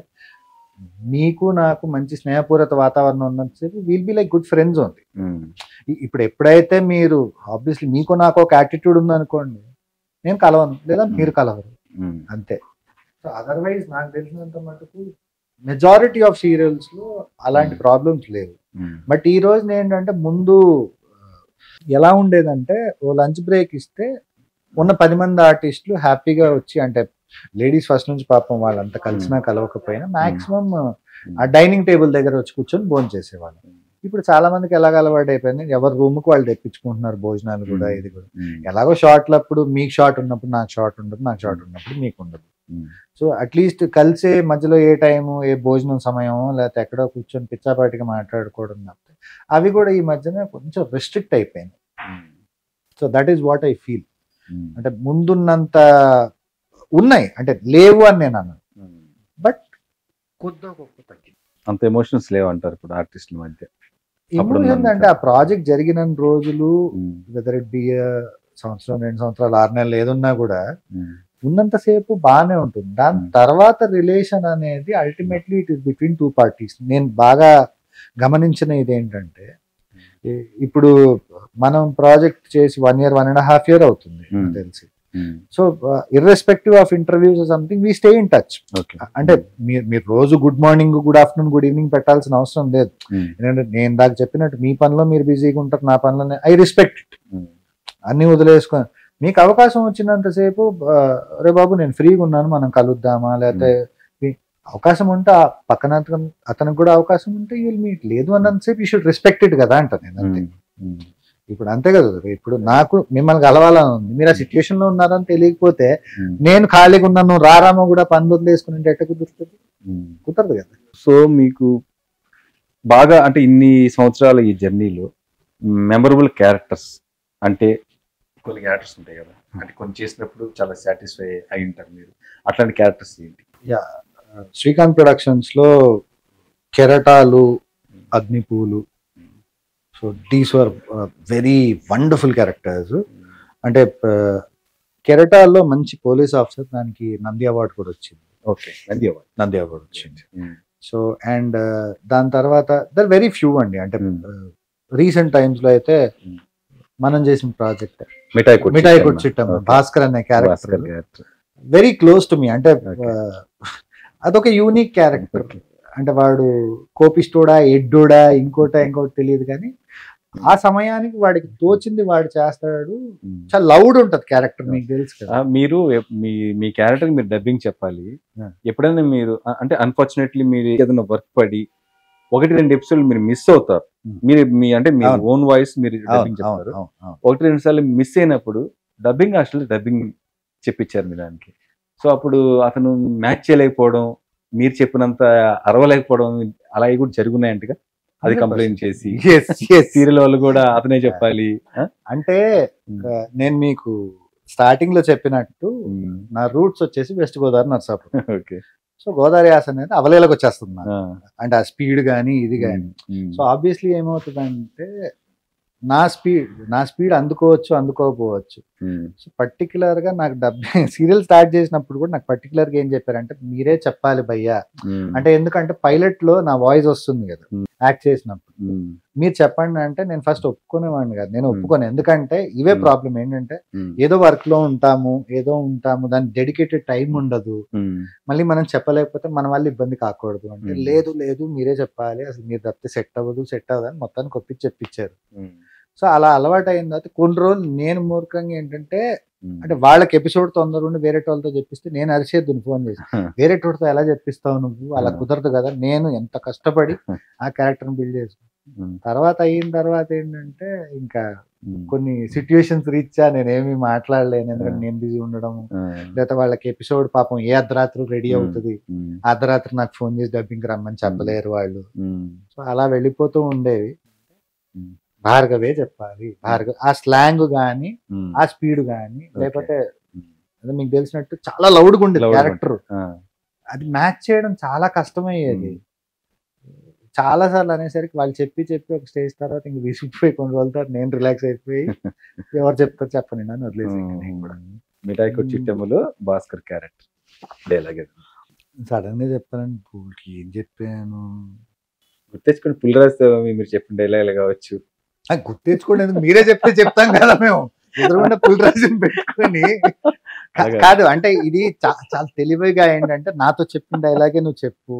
మీకు నాకు మంచి స్నేహపూర్వక వాతావరణం ఉన్నంతసేపు will be like good friends ఉంది. ఇప్పుడు ఎప్పుడైతే మీరు ఆబ్వియస్లీ మీకు నాకు ఒక యాటిట్యూడ్ ఉందనుకోండి, నేను కలవను లేదా మీరు కలవరు, అంతే. సో అదర్వైజ్ నాకు తెలిసినంత మటుకు మెజారిటీ ఆఫ్ సీరియల్స్ లో అలాంటి ప్రాబ్లమ్స్ లేవు. బట్ ఈ రోజు ఏంటంటే ముందు ఎలా ఉండేదంటే ఓ లంచ్ బ్రేక్ ఇస్తే ఉన్న 10 మంది ఆర్టిస్టులు హ్యాపీగా వచ్చి, అంటే లేడీస్ ఫస్ట్ నుంచి పాపం వాళ్ళంతా కలిసినా కలవకపోయినా మాక్సిమం ఆ డైనింగ్ టేబుల్ దగ్గర వచ్చి కూర్చొని భోజనం చేసేవాళ్ళు. ఇప్పుడు చాలా మందికి ఎలాగ అలవాటు అయిపోయింది, ఎవరి రూమ్ కు వాళ్ళు తెప్పించుకుంటున్నారు భోజనాలు కూడా. ఇది కూడా ఎలాగో షార్ట్లప్పుడు మీకు షార్ట్ ఉన్నప్పుడు నాకు షార్ట్ ఉండదు, నాకు షార్ట్ ఉన్నప్పుడు మీకు ఉండదు. సో అట్లీస్ట్ కలిసే మధ్యలో ఏ టైము, ఏ భోజనం సమయమో లేకపోతే ఎక్కడో కూర్చొని పిచ్చాపాటిగా మాట్లాడుకోవడం తప్పితే అవి కూడా ఈ మధ్యన కొంచెం రెస్ట్రిక్ట్ అయిపోయింది. So that is what I feel. అంటే ముందున్నంత ఉన్నాయి అంటే లేవు అని నేను అన్నాను, బట్ కొద్దిగా గొప్ప తగ్గింది. అంత ఎమోషన్స్ లేవు అంటారు ఇప్పుడు ఆర్టిస్టుల మధ్య. అంటే ఆ ప్రాజెక్ట్ జరిగిన రోజులు వెదర్ ఇట్ బి సంవత్సరం 2 సంవత్సరాలు 6 నెలలు ఏదున్నా కూడా ఉన్నంతసేపు బాగానే ఉంటుంది. దాని తర్వాత రిలేషన్ అనేది ultimately it is between 2 parties. నేను బాగా గమనించిన ఇదేంటంటే ఇప్పుడు మనం ప్రాజెక్ట్ చేసి 1 year 1.5 year అవుతుంది తెలిసి. So irrespective of interviews something we stay in touch. అంటే మీరు రోజు good morning, good afternoon, good evening పెట్టాల్సిన అవసరం లేదు. ఎందుకంటే నేను దాకా చెప్పినట్టు మీ పనిలో మీరు బిజీగా ఉంటారు, నా పనిలో ఐ రెస్పెక్ట్ ఇట్. అన్ని వదిలేసుకొని మీకు అవకాశం వచ్చినంతసేపు రే బాబు నేను ఫ్రీగా ఉన్నాను మనం కలుద్దామా, లేకపోతే అవకాశం ఉంటే ఆ పక్కన అతనికి కూడా అవకాశం ఉంటే యూ విల్ మీట్. లేదు అన్నంతసేపు యూ షుడ్ రెస్పెక్ట్ ఇట్ కదా అంట నేను. అంతే. ఇప్పుడు అంతే కదా, ఇప్పుడు నాకు మిమ్మల్ని కలవాలని ఉంది, మీరు ఆ సిచ్యువేషన్ లో ఉన్నారని తెలియకపోతే నేను ఖాళీగా ఉన్నాను రారామో కూడా పనులు వదిలేసుకుని ఎట్ట కుదురుతుంది? కుదరదు కదా. సో మీకు బాగా అంటే ఇన్ని సంవత్సరాల ఈ జర్నీలో మెమరబుల్ క్యారెక్టర్స్ అంటే కొన్ని క్యారెక్టర్స్ ఉంటాయి కదా, అంటే కొన్ని చేసినప్పుడు చాలా సాటిస్ఫై అయి ఉంటారు మీరు, అట్లాంటి క్యారెక్టర్స్ ఏంటి? శ్రీకాంత్ ప్రొడక్షన్స్ లో Keratalu, Agnipoolu, so these were very wonderful characters. అంటే కెరటాల్లో మంచి పోలీస్ ఆఫీసర్, దానికి నంది అవార్డు కూడా వచ్చింది. ఓకే, నంది అవార్డు వచ్చింది. సో అండ్ దాని తర్వాత దర్ వెరీ ఫ్యూ అండి, అంటే రీసెంట్ టైమ్స్ లో అయితే మనం చేసిన ప్రాజెక్ట్ మిఠాయి కొట్ చిట్టమ్మ, భాస్కర్ అనే character very close to me. అంటే అదొక యూనిక్ క్యారెక్టర్. అంటే వాడు కోపిస్టోడా, ఎడ్డోడా, ఇంకోటి తెలియదు, కానీ ఆ సమయానికి వాడికి తోచింది వాడు చేస్తాడు. చాలా లౌడ్ ఉంటది క్యారెక్టర్, మీకు తెలుసు కదా. మీరు మీ క్యారెక్టర్ మీరు డబ్బింగ్ చెప్పాలి. ఎప్పుడైనా మీరు అంటే అన్ఫార్చునేట్లీ మీరు ఏదైనా వర్క్ పడి 1-2 ఎపిసోడ్లు మీరు మిస్ అవుతారు. మీరు అంటే మీ ఓన్ వాయిస్ మీరు డబ్బింగ్ చెప్తారు. 1-2 సార్లు మిస్ అయినప్పుడు డబ్బింగ్ చెప్పించారు మీ దానికి. సో అప్పుడు అతను మ్యాచ్ చేయలేకపోవడం, మీరు చెప్పినంత అరవలేకపోవడం అలాగే కూడా జరుగున్నాయంటగా, అది కంప్లైంట్ చేసి సీరియల్ వాళ్ళు కూడా అతనే చెప్పాలి అంటే. నేను మీకు స్టార్టింగ్ లో చెప్పినట్టు నా రూట్స్ వచ్చేసి west Godavari, Narsapuram. Okay. So Godavari యాస అనేది అవలేలకు వచ్చేస్తుంది, అంటే ఆ స్పీడ్ కానీ ఇది కానీ. సో ఆబ్వియస్లీ ఏమవుతుందంటే నా స్పీడ్ అందుకోకపోవచ్చు. సో పర్టికులర్ గా నాకు సీరియల్ స్టార్ట్ చేసినప్పుడు కూడా నాకు పర్టికులర్ గా ఏం చెప్పారంటే, మీరే చెప్పాలి భయ్యా అంటే. ఎందుకంటే పైలట్ లో నా వాయిస్ వస్తుంది కదా యాక్ట్ చేసినప్పుడు, మీరు చెప్పండి అంటే నేను ఫస్ట్ ఒప్పుకునేవాడిని కాదు. నేను ఒప్పుకోను, ఎందుకంటే ఇవే ప్రాబ్లం ఏంటంటే ఏదో వర్క్ లో ఉంటాము, దానికి డెడికేటెడ్ టైం ఉండదు. మళ్ళీ మనం చెప్పలేకపోతే మన వల్ల ఇబ్బంది కాకూడదు అంటే, లేదు మీరే చెప్పాలి, అసలు మీరు తప్పితే సెట్ అవ్వదు అని మొత్తానికి ఒప్పించి చెప్పించారు. సో అలా అలవాటు అయిన తర్వాత కొన్ని రోజులు నేను మూర్ఖంగా ఏంటంటే, అంటే వాళ్ళకి ఎపిసోడ్ తొందర ఉండి వేరే వాళ్ళతో చెప్పిస్తే నేను అరిచేద్దును ఫోన్ చేసి, వేరే వాళ్ళతో ఎలా చెప్పిస్తావు నువ్వు, అలా కుదరదు కదా. నేను ఎంత కష్టపడి ఆ క్యారెక్టర్ని బిల్డ్ చేసుకున్నాను. అయిన తర్వాత ఏంటంటే ఇంకా కొన్ని సిచ్యువేషన్స్ రీత్యా నేనేమి మాట్లాడలేను, ఎందుకంటే నేను బిజీ ఉండడం, లేకపోతే వాళ్ళకి ఎపిసోడ్ పాపం ఏ అర్ధరాత్రి రెడీ అవుతుంది, అర్ధరాత్రి నాకు ఫోన్ చేసి డబ్బింగ్ రమ్మని చెప్పలేరు వాళ్ళు. సో అలా వెళ్ళిపోతూ ఉండేవి. భార్గవే చెప్పాలి, ఆ స్లాంగ్ గానీ, ఆ స్పీడ్ గానీ, లేకపోతే మీకు తెలిసినట్టు చాలా లౌడ్గా ఉండేది క్యారెక్టర్. అది మ్యాచ్ చేయడం చాలా కష్టమయ్యేది. చాలా సార్లు అనేసరికి వాళ్ళు చెప్పి ఒక స్టేజ్ తర్వాత ఇంక విసిగిపోయి కొన్ని రోజుల తర్వాత నేను రిలాక్స్ అయిపోయి ఎవరు చెప్తారు చెప్పండి నన్ను వదిలేసి. మిఠాయి కొట్ చిట్టమ్మలో భాస్కర్ క్యారెక్టర్ డైలాగ్ సడన్ గా చెప్పానండి, పూల్కి ఏం చెప్పాను గుర్తెచ్చుకుని పుల్లరాజు మీరు చెప్పిన డైలాగ్ కావచ్చు. గుర్తెచ్చుకోండి, మీరే చెప్తాం కదా మేము ఎదురుకుండా పుల్రాజుని పెట్టుకొని. కాదు అంటే ఇది చాలా తెలివిగా ఏంటంటే, నాతో చెప్పిన డైలాగే నువ్వు చెప్పు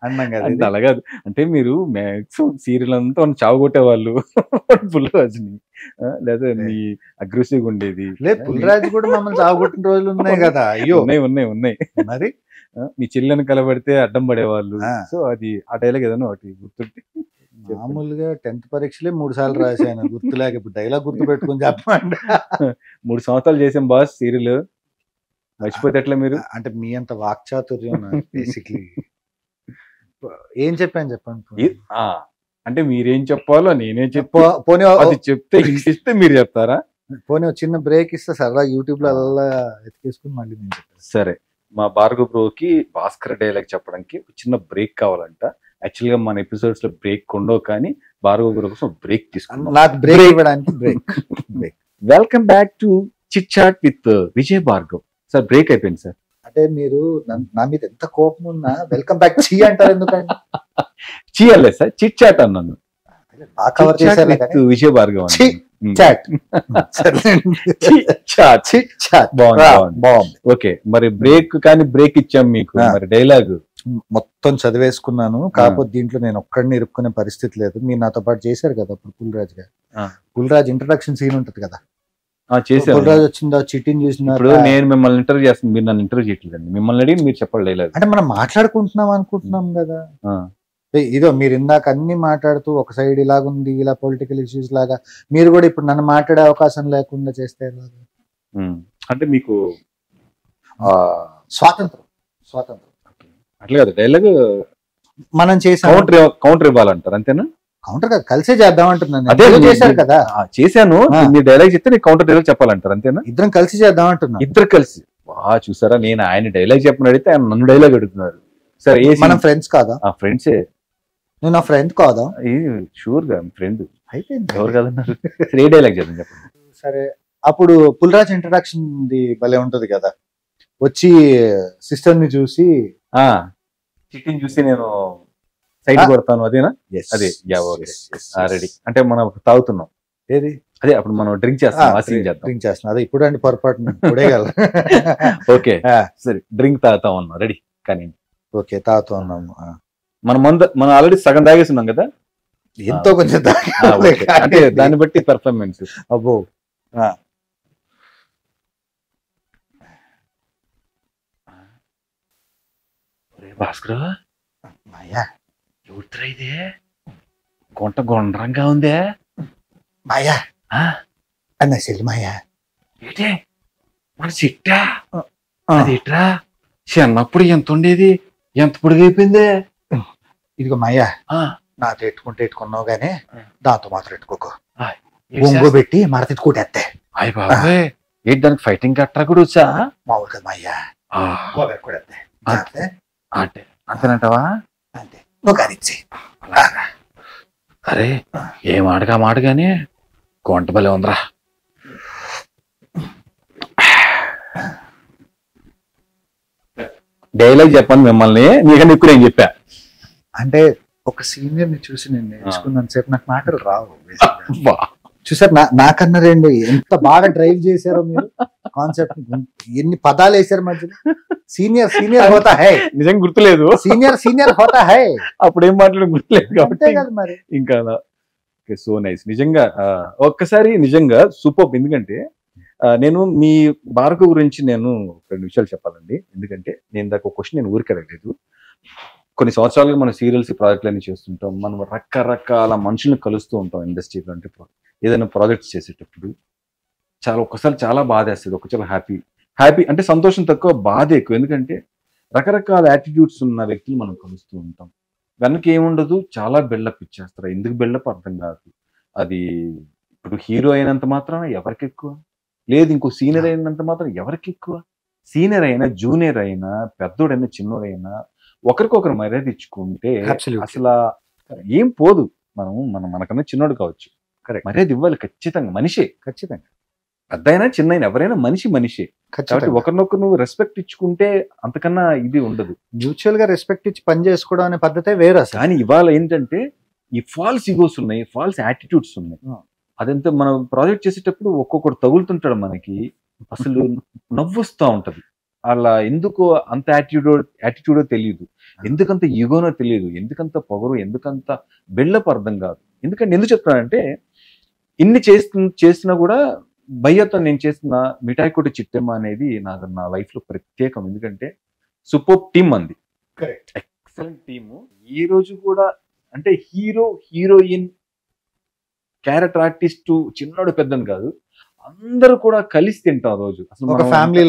అన్నాం కదా. అలాగా అంటే మీరు మ్యాక్సిమం సీరియల్ అంతా చావగొట్టేవాళ్ళు పుల్లరాజుని, లేదా మీ అగ్రెసివ్ ఉండేది. లేదు, పుల్లరాజు కూడా మమ్మల్ని చావగొట్టిన రోజులు ఉన్నాయి కదా. అయ్యో ఉన్నాయి మరి. మీ చెల్లెని కలబడితే అడ్డం పడేవాళ్ళు. సో అది ఆ డైలాగ్ ఏదైనా ఒకటి గుర్తుంటే. మామూలుగా 10th పరీక్షలే 3 సార్లు రాశాను, గుర్తులేక ఇప్పుడు డైలాగ్ గుర్తు పెట్టుకుని చెప్పండి. 3 సంవత్సరాలు చేసాం బాస్ సీరియల్, మర్చిపోతే ఎట్లా మీరు? అంటే మీ అంత వాక్చాతుర్యం బేసిక్లీ. ఏం చెప్పాను చెప్పండి. అంటే మీరేం చెప్పాలో నేనే పోనీ అది చెప్తే ఇస్తే మీరు చెప్తారా? పోనీ చిన్న బ్రేక్ ఇస్తే సరదా యూట్యూబ్ లో అలా ఎత్తుకేసుకుని మళ్ళీ నేను చెప్తాను. సరే, మా భార్గవ్ బ్రోకి భాస్కర్ డైలాగ్ చెప్పడానికి చిన్న బ్రేక్ కావాలంట. యాక్చువల్ గా మన ఎపిసోడ్స్ లో బ్రేక్ ఉండవు, కానీ భార్గవ్ బ్రో కోసం బ్రేక్ తీసుకున్నాం. నాకు బ్రేక్ ఇవ్వడానికి break. Welcome back to chit chat with Vijay Bhargav. Sir break అయిపోయింది సార్. అంటే మీరు నా మీద ఎంత కోపం ఉన్నా వెల్కమ్ బ్యాక్ చీ అంటారు ఎందుకండి? చీ అలే సార్, చిట్ చాట్ అన్నాను. విజయ్ భార్గవ్ ఓకే. మరి బ్రేక్ కానీ బ్రేక్ ఇచ్చాం మీకు, మరి డైలాగ్ మొత్తం చదివేసుకున్నాను. కాకపోతే దీంట్లో నేను ఒక్కడిని ఇరుక్కునే పరిస్థితి లేదు. మీరు నాతో పాటు చేశారు కదా అప్పుడు పుల్రాజ్ గారు. పుల్రాజ్ ఇంట్రడక్షన్ సీన్ ఉంటది కదా, పుల్రాజ్ వచ్చిందా చిట్టిని చూసినప్పుడు నేను మిమ్మల్ని ఇంటర్వ్యూ చేస్తాను, మీరు నన్ను ఇంటర్వ్యూ చేయట్లేదండి. మిమ్మల్ని అడిగి మీరు చెప్పాలి డైలాగ్. అంటే మనం మాట్లాడుకుంటున్నాం అనుకుంటున్నాం కదా. ఇదో మీరు ఇందాక అన్ని మాట్లాడుతూ ఒక సైడ్ ఇలాగుంది, ఇలా పొలిటికల్ ఇష్యూస్ లాగా, మీరు కూడా ఇప్పుడు నన్ను మాట్లాడే అవకాశం లేకుండా చేస్తే అంటే మీకు స్వాతంత్రం అట్లా కదా డైలాగ్ మనం చేసాం. కౌంటర్ ఇవ్వాలంటారు అంతేనా? కౌంటర్ కాదు, కలిసే చేద్దాం అంటున్నాను. అదే చేశారు కదా. చేశాను, మీరు డైలాగ్ చెప్తే నీకు కౌంటర్ డైలాగ్ చెప్పాలంటారు అంతేనా? ఇద్దరం కలిసి చేద్దాం అంటున్నాను. ఇద్దరు కలిసి చూసారా, నేను ఆయన డైలాగ్ చెప్పని అడిగితే ఆయన నన్ను డైలాగ్ అడుగుతున్నారు. సరే మనం ఫ్రెండ్స్ కాదా? ఫ్రెండ్సే. నువ్వు నా ఫ్రెండ్ కాదా? షూర్ గా ఫ్రెండ్. అయిపోయింది, ఎవరు కదన్నారు. సరే ఏ డైలాగ్ చేద్దాం చెప్పండి. సరే అప్పుడు పుల్రాజ్ ఇంట్రడక్షన్ భలే ఉంటది కదా, వచ్చి సిస్టర్ ని చూసి చికెన్ చూసి నేను సైడ్ కొడతాను, అదేనా? అదే రెడీ. అంటే మనం తాగుతున్నాం, ఏది అదే అప్పుడు మనం డ్రింక్ చేస్తాం. డ్రింక్ చేస్తున్నాం, అదే ఇప్పుడు అండి పొరపాటు పడేయగలరు. ఓకే సరే, డ్రింక్ తాగుతా ఉన్నాం, రెడీ. కానీ ఓకే తాగుతూ ఉన్నాము. మనం ఆల్రెడీ సగం తాగేస్తున్నాం కదా, ఎంతో కొంచెం అంటే దాన్ని బట్టి పెర్ఫార్మెన్స్. అబ్బో భాస్కర్ మాయా ఎవరిరా ఇదే, గుంట గుండ్రంగా ఉందే మాయా అన్న చెల్లి మాయా. ఏంటే మన చిట్టా అదేట్రా, చిన్నప్పుడు ఎంత ఉండేది, ఎంత పొడిగైపోయిందే. ఇదిగో మాయా, నాతో ఎట్టుకున్నావు గానీ దాంతో మాత్రం ఎట్టుకోకు, బొంగు పెట్టి మరతిట్టుకుంటే. అయ్య బాబాయ్, ఏంటి దానికి ఫైటింగ్ కట్టరా కూడా వచ్చా? మామూలు కదా మాయ్యా, అంటే అంతేనంటావా? అంతే, నువ్వు కానిచ్చి. అరే ఏ మాటగా మాట గాని కొంట బలే ఉందిరా. డైలాగ్ చెప్పాను మిమ్మల్ని, నీకన్నా ఎక్కువ నేను చెప్పా. అంటే ఒక సీనియర్ ని చూసి నేను నేర్చుకున్నాను సేపు, నాకు మాటలు రావు. చూసారు నాకన్నా రెండు ఎంత బాగా డ్రైవ్ చేశారో మీరు కాన్సెప్ట్, ఎన్ని పదాలు వేసారు మధ్యలో. సీనియర్ హోతా హై, నిజంగా గుర్తులేదు. సీనియర్ హోతా హై, అప్పుడు ఏం మాట్లాడడం గుర్తులేదు కాబట్టి మరి ఇంకా సో నైస్. నిజంగా ఒక్కసారి నిజంగా సూపర్. ఎందుకంటే నేను మీ భార్గవ్ గురించి నేను 2 విషయాలు చెప్పాలండి. ఎందుకంటే నేను దాకా క్వశ్చన్ నేను ఊరికి అడగలేదు. కొన్ని సంవత్సరాలుగా మనం సీరియల్స్ ప్రాజెక్టులన్నీ చేస్తుంటాం, మనం రకరకాల మనుషులను కలుస్తూ ఉంటాం ఇండస్ట్రీలో. అంటే ఏదైనా ప్రాజెక్ట్స్ చేసేటప్పుడు ఒక్కసారి చాలా బాధ వేస్తుంది, ఒకసారి హ్యాపీ అంటే సంతోషం తక్కువ, బాధ ఎక్కువ. ఎందుకంటే రకరకాల యాటిట్యూడ్స్ ఉన్న వ్యక్తులు మనం కలుస్తూ ఉంటాం. వెనక ఏముండదు, చాలా బిల్డప్ ఇచ్చేస్తారు. ఎందుకు బిల్డప్ అర్థం కాదు. అది ఇప్పుడు హీరో అయినంత మాత్రాన ఎవరికి ఎక్కువ లేదు, ఇంకో సీనియర్ అయినంత మాత్రం ఎవరికి ఎక్కువ. సీనియర్ అయినా, జూనియర్ అయినా, పెద్దోడైనా, చిన్నోడైనా ఒకరికొకరు మర్యాద ఇచ్చుకుంటే అసలు ఏం పోదు. మనకన్నా చిన్నోడు కావచ్చు, మర్యాద ఇవ్వాలి ఖచ్చితంగా. మనిషే ఖచ్చితంగా, పెద్దయినా చిన్నైనా ఎవరైనా మనిషే. కాబట్టి ఒకరినొకరు నువ్వు రెస్పెక్ట్ ఇచ్చుకుంటే అంతకన్నా ఇది ఉండదు. మ్యూచువల్ గా రెస్పెక్ట్ ఇచ్చి పని చేసుకోవడం అనే పద్ధతే వేరే. కానీ ఇవాళ ఏంటంటే ఈ ఫాల్స్ ఈగోస్ ఉన్నాయి, ఫాల్స్ యాటిట్యూడ్స్ ఉన్నాయి. అదంతా మనం ప్రాజెక్ట్ చేసేటప్పుడు ఒక్కొక్కడు తగులుతుంటాడు మనకి, అసలు నవ్వొస్తూ ఉంటది. అలా ఎందుకు అంత యాటిట్యూడో తెలియదు, ఎందుకంత ఈగోనో తెలియదు, ఎందుకంత పొగరు, ఎందుకంత బిల్డప్ అర్థం కాదు. ఎందుకు చెప్తానంటే ఇన్ని చేస్తున్నా కూడా భయ్యతో నేను చేస్తున్న మిఠాయి కొట్టు చిట్టమ్మ అనేది నా లైఫ్ లో ప్రత్యేకం. ఎందుకంటే సూపర్ టీమ్ అంది, ఎక్సలెంట్ టీము. ఈ రోజు కూడా అంటే హీరోయిన్, క్యారెక్టర్ ఆర్టిస్టు, చిన్నోడు పెద్దని కాదు, అందరూ కూడా కలిసి తింటాం రోజు. అసలు ఒక ఫ్యామిలీ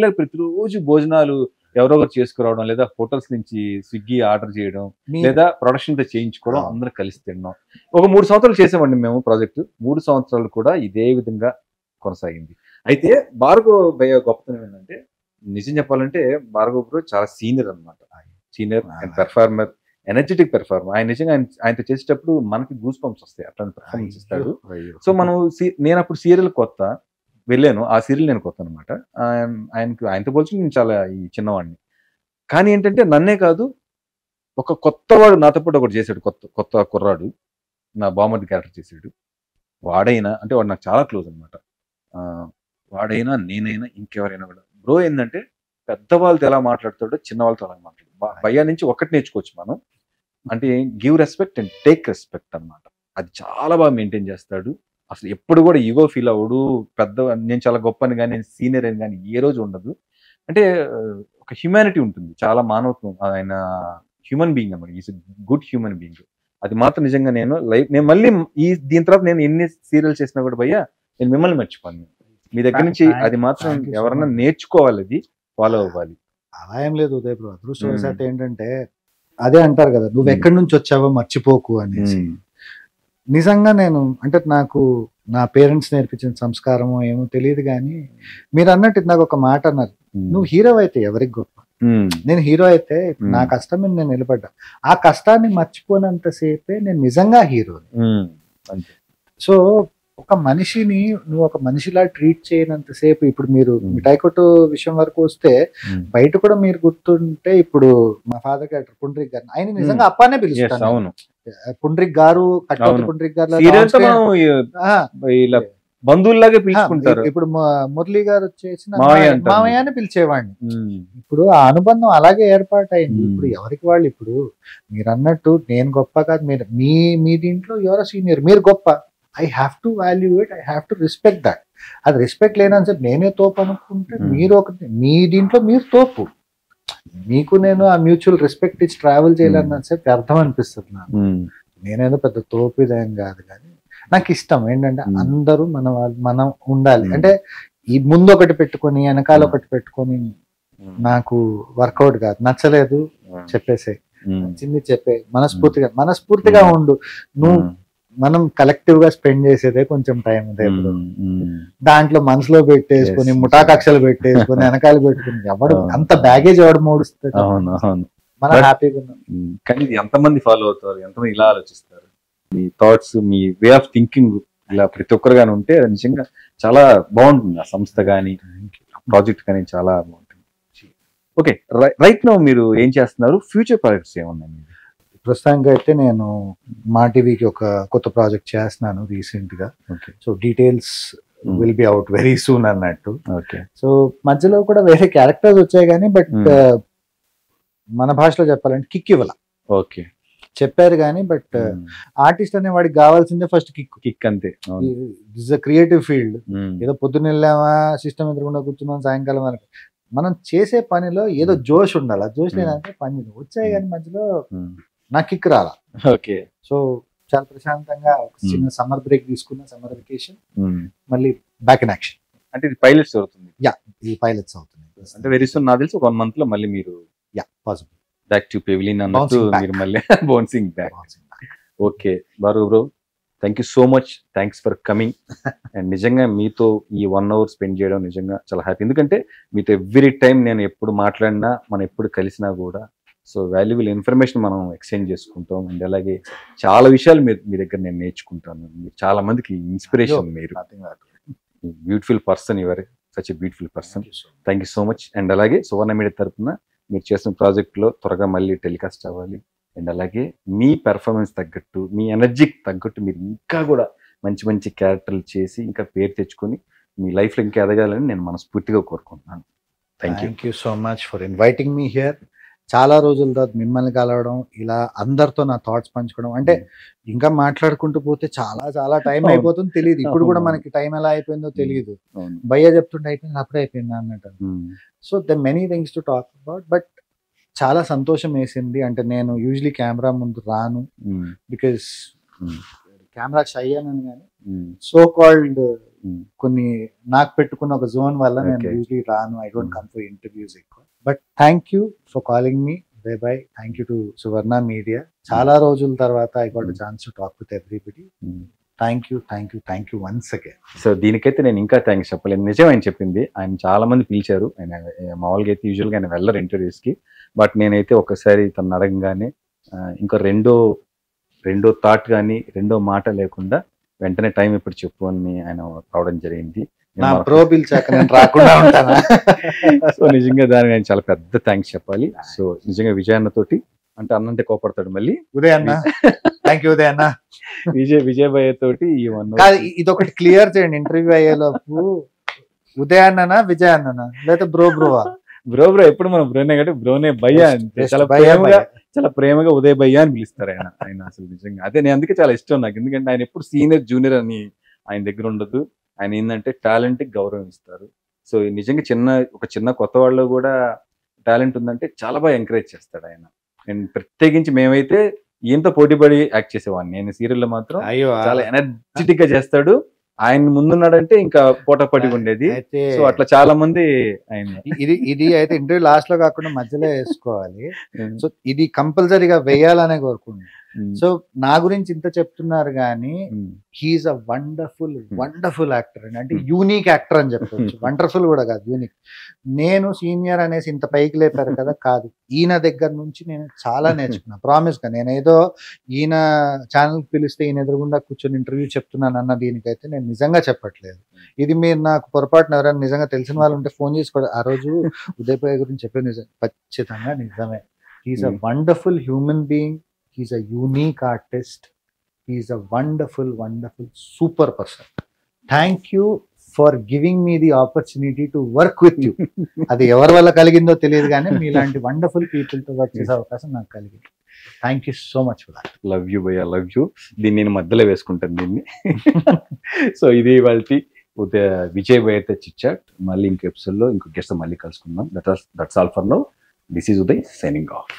లాగా ప్రతిరోజు భోజనాలు ఎవరో ఒకరు చేసుకురావడం, లేదా హోటల్స్ నుంచి స్విగ్గీ ఆర్డర్ చేయడం, లేదా ప్రొడక్షన్ తో చేయించుకోవడం, అందరూ కలిసి తిన్నాం. ఒక 3 సంవత్సరాలు చేసామండి మేము ప్రాజెక్టు. 3 సంవత్సరాలు కూడా ఇదే విధంగా కొనసాగింది. అయితే భార్గవ్ భయ్య గొప్పతనం ఏంటంటే, నిజం చెప్పాలంటే భార్గవ్ బ్రో చాలా సీనియర్ అనమాట. Senior and performer, energetic performer. ఆయన నిజంగా ఆయనతో చేసేటప్పుడు మనకి గూస్ పంప్స్ వస్తాయి, అట్లాంటి పెర్ఫార్మెన్స్ ఇస్తాడు. సో నేను అప్పుడు సీరియల్ కొత్త వెళ్ళాను, ఆ సీరియల్ నేను కొత్త అనమాట. ఆయనతో పోల్చి నేను చాలా ఈ చిన్నవాడిని. కానీ ఏంటంటే నన్నే కాదు, ఒక కొత్తవాడు నాతో పాటు ఒకటి చేశాడు, కొత్త కుర్రాడు నా బామ్మర్ది క్యారెక్టర్ చేశాడు. వాడైనా అంటే వాడు నాకు చాలా క్లోజ్ అనమాట. వాడైనా, నేనైనా, ఇంకెవరైనా కూడా బ్రో ఏంటంటే పెద్దవాళ్ళతో ఎలా మాట్లాడతాడో చిన్న వాళ్ళతో అలా మాట్లాడు. భయ్యా నుంచి ఒక్కటి నేర్చుకోవచ్చు మనం, అంటే give respect and take respect అనమాట. అది చాలా బాగా మెయింటైన్ చేస్తాడు. అసలు ఎప్పుడు కూడా ఈగో ఫీల్ అవ్వడు. నేను చాలా గొప్ప అని కానీ, నేను సీనియర్ అని కానీ ఏ రోజు ఉండదు. అంటే ఒక హ్యూమానిటీ ఉంటుంది, చాలా మానవత్వం. ఆయన హ్యూమన్ బీయింగ్ అన్నమాట, ఈజ్ గుడ్ హ్యూమన్ బీయింగ్. అది మాత్రం నిజంగా నేను మళ్ళీ దీని తర్వాత నేను ఎన్ని సీరియల్ చేసినా కూడా భయ్యా నేను మిమ్మల్ని మర్చిపోను. మీ దగ్గర నుంచి అది మాత్రం ఎవరన్నా నేర్చుకోవాలి, అది ఫాలో అవ్వాలి. అలా ఏం లేదు ఉదయ్ బ్రో. అదృష్టవశాత్తు ఏంటంటే అదే అంటారు కదా, నువ్వు ఎక్కడి నుంచి వచ్చావో మర్చిపోకు అనేసి. నిజంగా నేను అంటే నాకు నా పేరెంట్స్ నేర్పించిన సంస్కారమో ఏమో తెలియదు, కానీ మీరు అన్నట్టు నాకు ఒక మాట అన్నారు, నువ్వు హీరో అయితే ఎవరికి గొప్ప, నేను హీరో అయితే నా కష్టం మీద నేను నిలబడ్డా, ఆ కష్టాన్ని మర్చిపోయినంతసేపే నేను నిజంగా హీరో. సో ఒక మనిషిని నువ్వు ఒక మనిషిలా ట్రీట్ చేయనంతసేపు, ఇప్పుడు మీరు మిఠాయి కొట్టు విషయం వరకు వస్తే బయట కూడా మీరు గుర్తుంటే, ఇప్పుడు మా ఫాదర్ క్యారెక్టర్ పుండ్రిక్ గారు, ఆయన నిజంగా అప్పానే పిలుస్తాను, పుండ్రిక్ గారు, కట్టౌతి పుండ్రిక్ గారు, బంధువుల్లాగా పిలుచుకుంటారు. ఇప్పుడు మురళి గారు వచ్చేసి మామయ్య అని పిలిచేవాడిని. ఇప్పుడు ఆ అనుబంధం అలాగే ఏర్పాటైంది. ఇప్పుడు ఎవరికి వాళ్ళు, ఇప్పుడు మీరు అన్నట్టు నేను గొప్ప కాదు, మీరు మీ దీంట్లో ఎవరో సీనియర్, మీరు గొప్ప, I have to value it, I have to respect that. అది రెస్పెక్ట్ లేనని చెప్పి నేనే తోపు అనుకుంటే, మీరు ఒకటి మీ దీంట్లో మీరు తోపు, మీకు నేను ఆ మ్యూచువల్ రెస్పెక్ట్ ఇచ్చి ట్రావెల్ చేయాలని చెప్పి అర్థం అనిపిస్తుంది నాకు. నేనేదో పెద్ద తోపు ఇదేం కాదు, కానీ నాకు ఇష్టం ఏంటంటే అందరూ మనం ఉండాలి. అంటే ఈ ముందు ఒకటి పెట్టుకొని వెనకాల ఒకటి పెట్టుకొని నాకు వర్కౌట్ కాదు, నచ్చలేదు చెప్పేసే, నచ్చింది చెప్పే, మనస్ఫూర్తిగా ఉండు. నువ్వు మనం కలెక్టివ్ గా స్పెండ్ చేసేదే కొంచెం టైం అదే, దాంట్లో మనసులో పెట్టేసుకొని ముఠాకక్షలు పెట్టేసుకొని వెనకాల పెట్టుకుని ఎవడు అంత బ్యాగేజ్ ఎవడు మోడుస్తాడు. మనం హ్యాపీగా ఉన్నాం. కానీ ఇది ఎంతమంది ఫాలో అవుతారు, ఎంతమంది ఇలా ఆలోచిస్తారు, మీ థాట్స్, మీ వే ఆఫ్ థింకింగ్ ఇలా ప్రతి ఒక్కరు గానీ ఉంటే నిజంగా చాలా బాగుంటుంది. ఆ సంస్థ కానీ ప్రాజెక్ట్ కానీ చాలా బాగుంటుంది. ఓకే, రైట్ నౌ మీరు ఏం చేస్తున్నారు, ఫ్యూచర్ ప్రాజెక్ట్స్ ఏమున్నాయి? ప్రస్తుతానికి అయితే నేను మా టీవీకి ఒక కొత్త ప్రాజెక్ట్ చేస్తున్నాను రీసెంట్ గా. So details will be out very soon అన్నట్టు. సో మధ్యలో కూడా వేరే క్యారెక్టర్స్ వచ్చాయి కానీ, బట్ మన భాషలో చెప్పాలంటే కిక్ ఇవ్వాల. ఓకే, చెప్పారు కానీ, బట్ ఆర్టిస్ట్ అనే వాడికి కావాల్సిందే ఫస్ట్ కిక్ అంతే. This a creative field. ఏదో పొద్దున్న వెళ్ళామా సిస్టమ్ ఎదురుకుండా కూర్చున్నాం, సాయంకాలం వరకు మనం చేసే పనిలో ఏదో జోష్ ఉండాలి. జోష్ లేదంటే పని వచ్చాయి కానీ మధ్యలో నాకు కిక్ రాలా. ఓకే, సో చాలా ప్రశాంతంగా ఒక చిన్న సమ్మర్ బ్రేక్ తీసుకున్న, సమ్మర్ వెకేషన్, మళ్ళీ బ్యాక్ ఇన్ యాక్షన్. అంటే ఇది పైలట్స్ అవుతుంది? యా, ఇది పైలట్స్ అవుతుంది. అంటే వెరీ సూన్ నాకు తెలిసి 1 month లో మళ్ళీ మీరు పాసిబుల్ బ్యాక్ టు పెవిలియన్ అన్నట్టు మీరు మళ్ళీ bouncing back. Okay Bhargav bro, thank you so much, thanks for coming. And నిజంగా మీతో ఈ 1 hour స్పెండ్ చేయడం నిజంగా చాలా హ్యాపీ. ఎందుకంటే మీతో ఎవ్రీ టైం నేను ఎప్పుడు మాట్లాడినా, మనం ఎప్పుడు కలిసినా కూడా సో వాల్యుబుల్ ఇన్ఫర్మేషన్ మనం ఎక్స్చేంజ్ చేసుకుంటాం. అండ్ అలాగే చాలా విషయాలు మీ దగ్గర నేను నేర్చుకుంటాను. చాలా మందికి ఇన్స్పిరేషన్. మీరు beautiful person, your such a beautiful person. Thank you so much. And అలాగే సువర్ణ మీడియా తరఫున మీరు చేసిన ప్రాజెక్ట్లో త్వరగా మళ్ళీ టెలికాస్ట్ అవ్వాలి. అండ్ అలాగే మీ పెర్ఫార్మెన్స్ తగ్గట్టు, మీ ఎనర్జీకి తగ్గట్టు మీరు ఇంకా కూడా మంచి మంచి క్యారెక్టర్లు చేసి ఇంకా పేరు తెచ్చుకొని మీ లైఫ్లో ఇంకా ఎదగాలని నేను మనస్ఫూర్తిగా కోరుకుంటున్నాను. Thank you so much for inviting me here. చాలా రోజుల తర్వాత మిమ్మల్ని కలవడం, ఇలా అందరితో నా థాట్స్ పంచుకోవడం, అంటే ఇంకా మాట్లాడుకుంటూ పోతే చాలా చాలా టైం అయిపోతుంది తెలియదు. ఇప్పుడు కూడా మనకి టైం ఎలా అయిపోయిందో తెలియదు. భయ్య చెప్తుంటే అయిపోయింది, అప్పుడే అయిపోయింది అన్నట్టు. So the many things to talk about, but చాలా సంతోషం వేసింది. అంటే నేను యూజువలీ కెమెరా ముందు రాను, బికాస్ కెమెరా షై అని, కానీ సో కాల్డ్ కొన్ని నాకు పెట్టుకున్న ఒక జోన్ వల్ల నేను యూజువలీ రాను. I don't come for interviews ఎక్కువ. But thank you for calling మీ. Bye. Thank you to Suvarna media. చాలా రోజుల తర్వాత I got a chance to talk with everybody. Thank you once again. So దీనికైతే నేను ఇంకా థ్యాంక్స్ చెప్పలేదు. నిజం ఆయన చెప్పింది, ఆయన చాలా మంది పిలిచారు. ఆయన మామూలుగా అయితే యూజువల్గా ఆయన వెళ్ళరు ఇంటర్వ్యూస్ కి, బట్ నేనైతే ఒకసారి తను అడగగానే ఇంకా రెండో థాట్ కానీ రెండో మాట లేకుండా వెంటనే టైం ఎప్పుడు చెప్పు అని ఆయన రావడం జరిగింది. సో నిజంగా దానికి నేను చాలా పెద్ద థ్యాంక్స్ చెప్పాలి. సో నిజంగా విజయన్న తోటి అంటే అన్నంటే కోపడతాడు మళ్ళీ. ఉదయ్ అన్న, థ్యాంక్ యూ ఉదయ్ అన్న. విజయ్ భయ్య తోటి ఈ ఇదొకటి క్లియర్ చేయండి. ఇంటర్వ్యూ అయ్యేలోపు ఉదయ్ అన్ననా విజయ్ అన్ననా లేదా బ్రో ఎప్పుడు మనం బ్రోనే కాబట్టి బ్రోనే భయ్య అంటే చాలా ప్రేమగా ఉదయ్ భయ్య అని పిలుస్తారు ఆయన అసలు నిజంగా. అదే నేను అందుకే చాలా ఇష్టం నాకు, ఎందుకంటే ఆయన ఎప్పుడు సీనియర్ జూనియర్ అని ఆయన దగ్గర ఉండదు. ఆయన ఏంటంటే టాలెంట్ కి గౌరవం ఇస్తారు. సో నిజంగా ఒక చిన్న కొత్త వాళ్ళు కూడా టాలెంట్ ఉందంటే చాలా బాగా ఎంకరేజ్ చేస్తాడు ఆయన. నేను ప్రత్యేకించి మేమైతే ఈయంతో పోటీపడి యాక్ట్ చేసేవాడిని. నేను సీరియల్లో మాత్రం చాలా ఎనర్జెటిక్ గా చేస్తాడు. ఆయన ముందున్నాడంటే ఇంకా పోటాపోటీ ఉండేది. అయితే సో అట్లా చాలా మంది ఆయన ఇది అయితే ఇంటర్వ్యూ లాస్ట్ లో కాకుండా మధ్యలో వేసుకోవాలి. సో ఇది కంపల్సరీగా వేయాలనే కోరుకుంటున్నాను. సో నా గురించి ఇంత చెప్తున్నారు కానీ హీఈస్ అ వండర్ఫుల్ యాక్టర్ అండి. అంటే యూనిక్ యాక్టర్ అని చెప్పవచ్చు. వండర్ఫుల్ కూడా కాదు, యూనిక్. నేను సీనియర్ అనేసి ఇంత పైకి లేపారు కదా, కాదు, ఈయన దగ్గర నుంచి నేను చాలా నేర్చుకున్నా. ప్రామిస్ గా నేను ఏదో ఈయన ఛానల్ పిలిస్తే ఈయన ఎదురుగుండా కూర్చొని ఇంటర్వ్యూ చెప్తున్నాను అన్న దీనికైతే నేను నిజంగా చెప్పట్లేదు. ఇది మీరు నాకు పొరపాటున ఎవరైనా నిజంగా తెలిసిన వాళ్ళు ఉంటే ఫోన్ చేసి కూడా ఆ రోజు ఉదయ్ గురించి చెప్పే నిజం ఖచ్చితంగా నిజమే. He's a wonderful human being. He's a unique artist. He's a wonderful super person. Thank you for giving me the opportunity to work with you. అది ఎవరి వల్ల కలిగిందో తెలియదు కానీ మీలాంటి వండర్ఫుల్ పీపుల్ తో వర్క్ చేసే అవకాశం నాకు కలిగింది. Thank you so much for that. Love you భయ్యా, లవ్ యూ. దీన్ని నేను మధ్యలో వేసుకుంటాను దీన్ని. సో ఇది వాళ్ళకి విజయ్ భయ్యతో చిట్ చాట్. మళ్ళీ ఇంకో ఎపిసోడ్ లో ఇంకో గెస్ట్ మళ్ళీ కలుసుకుందాం. That's all for now. This is Uday signing off.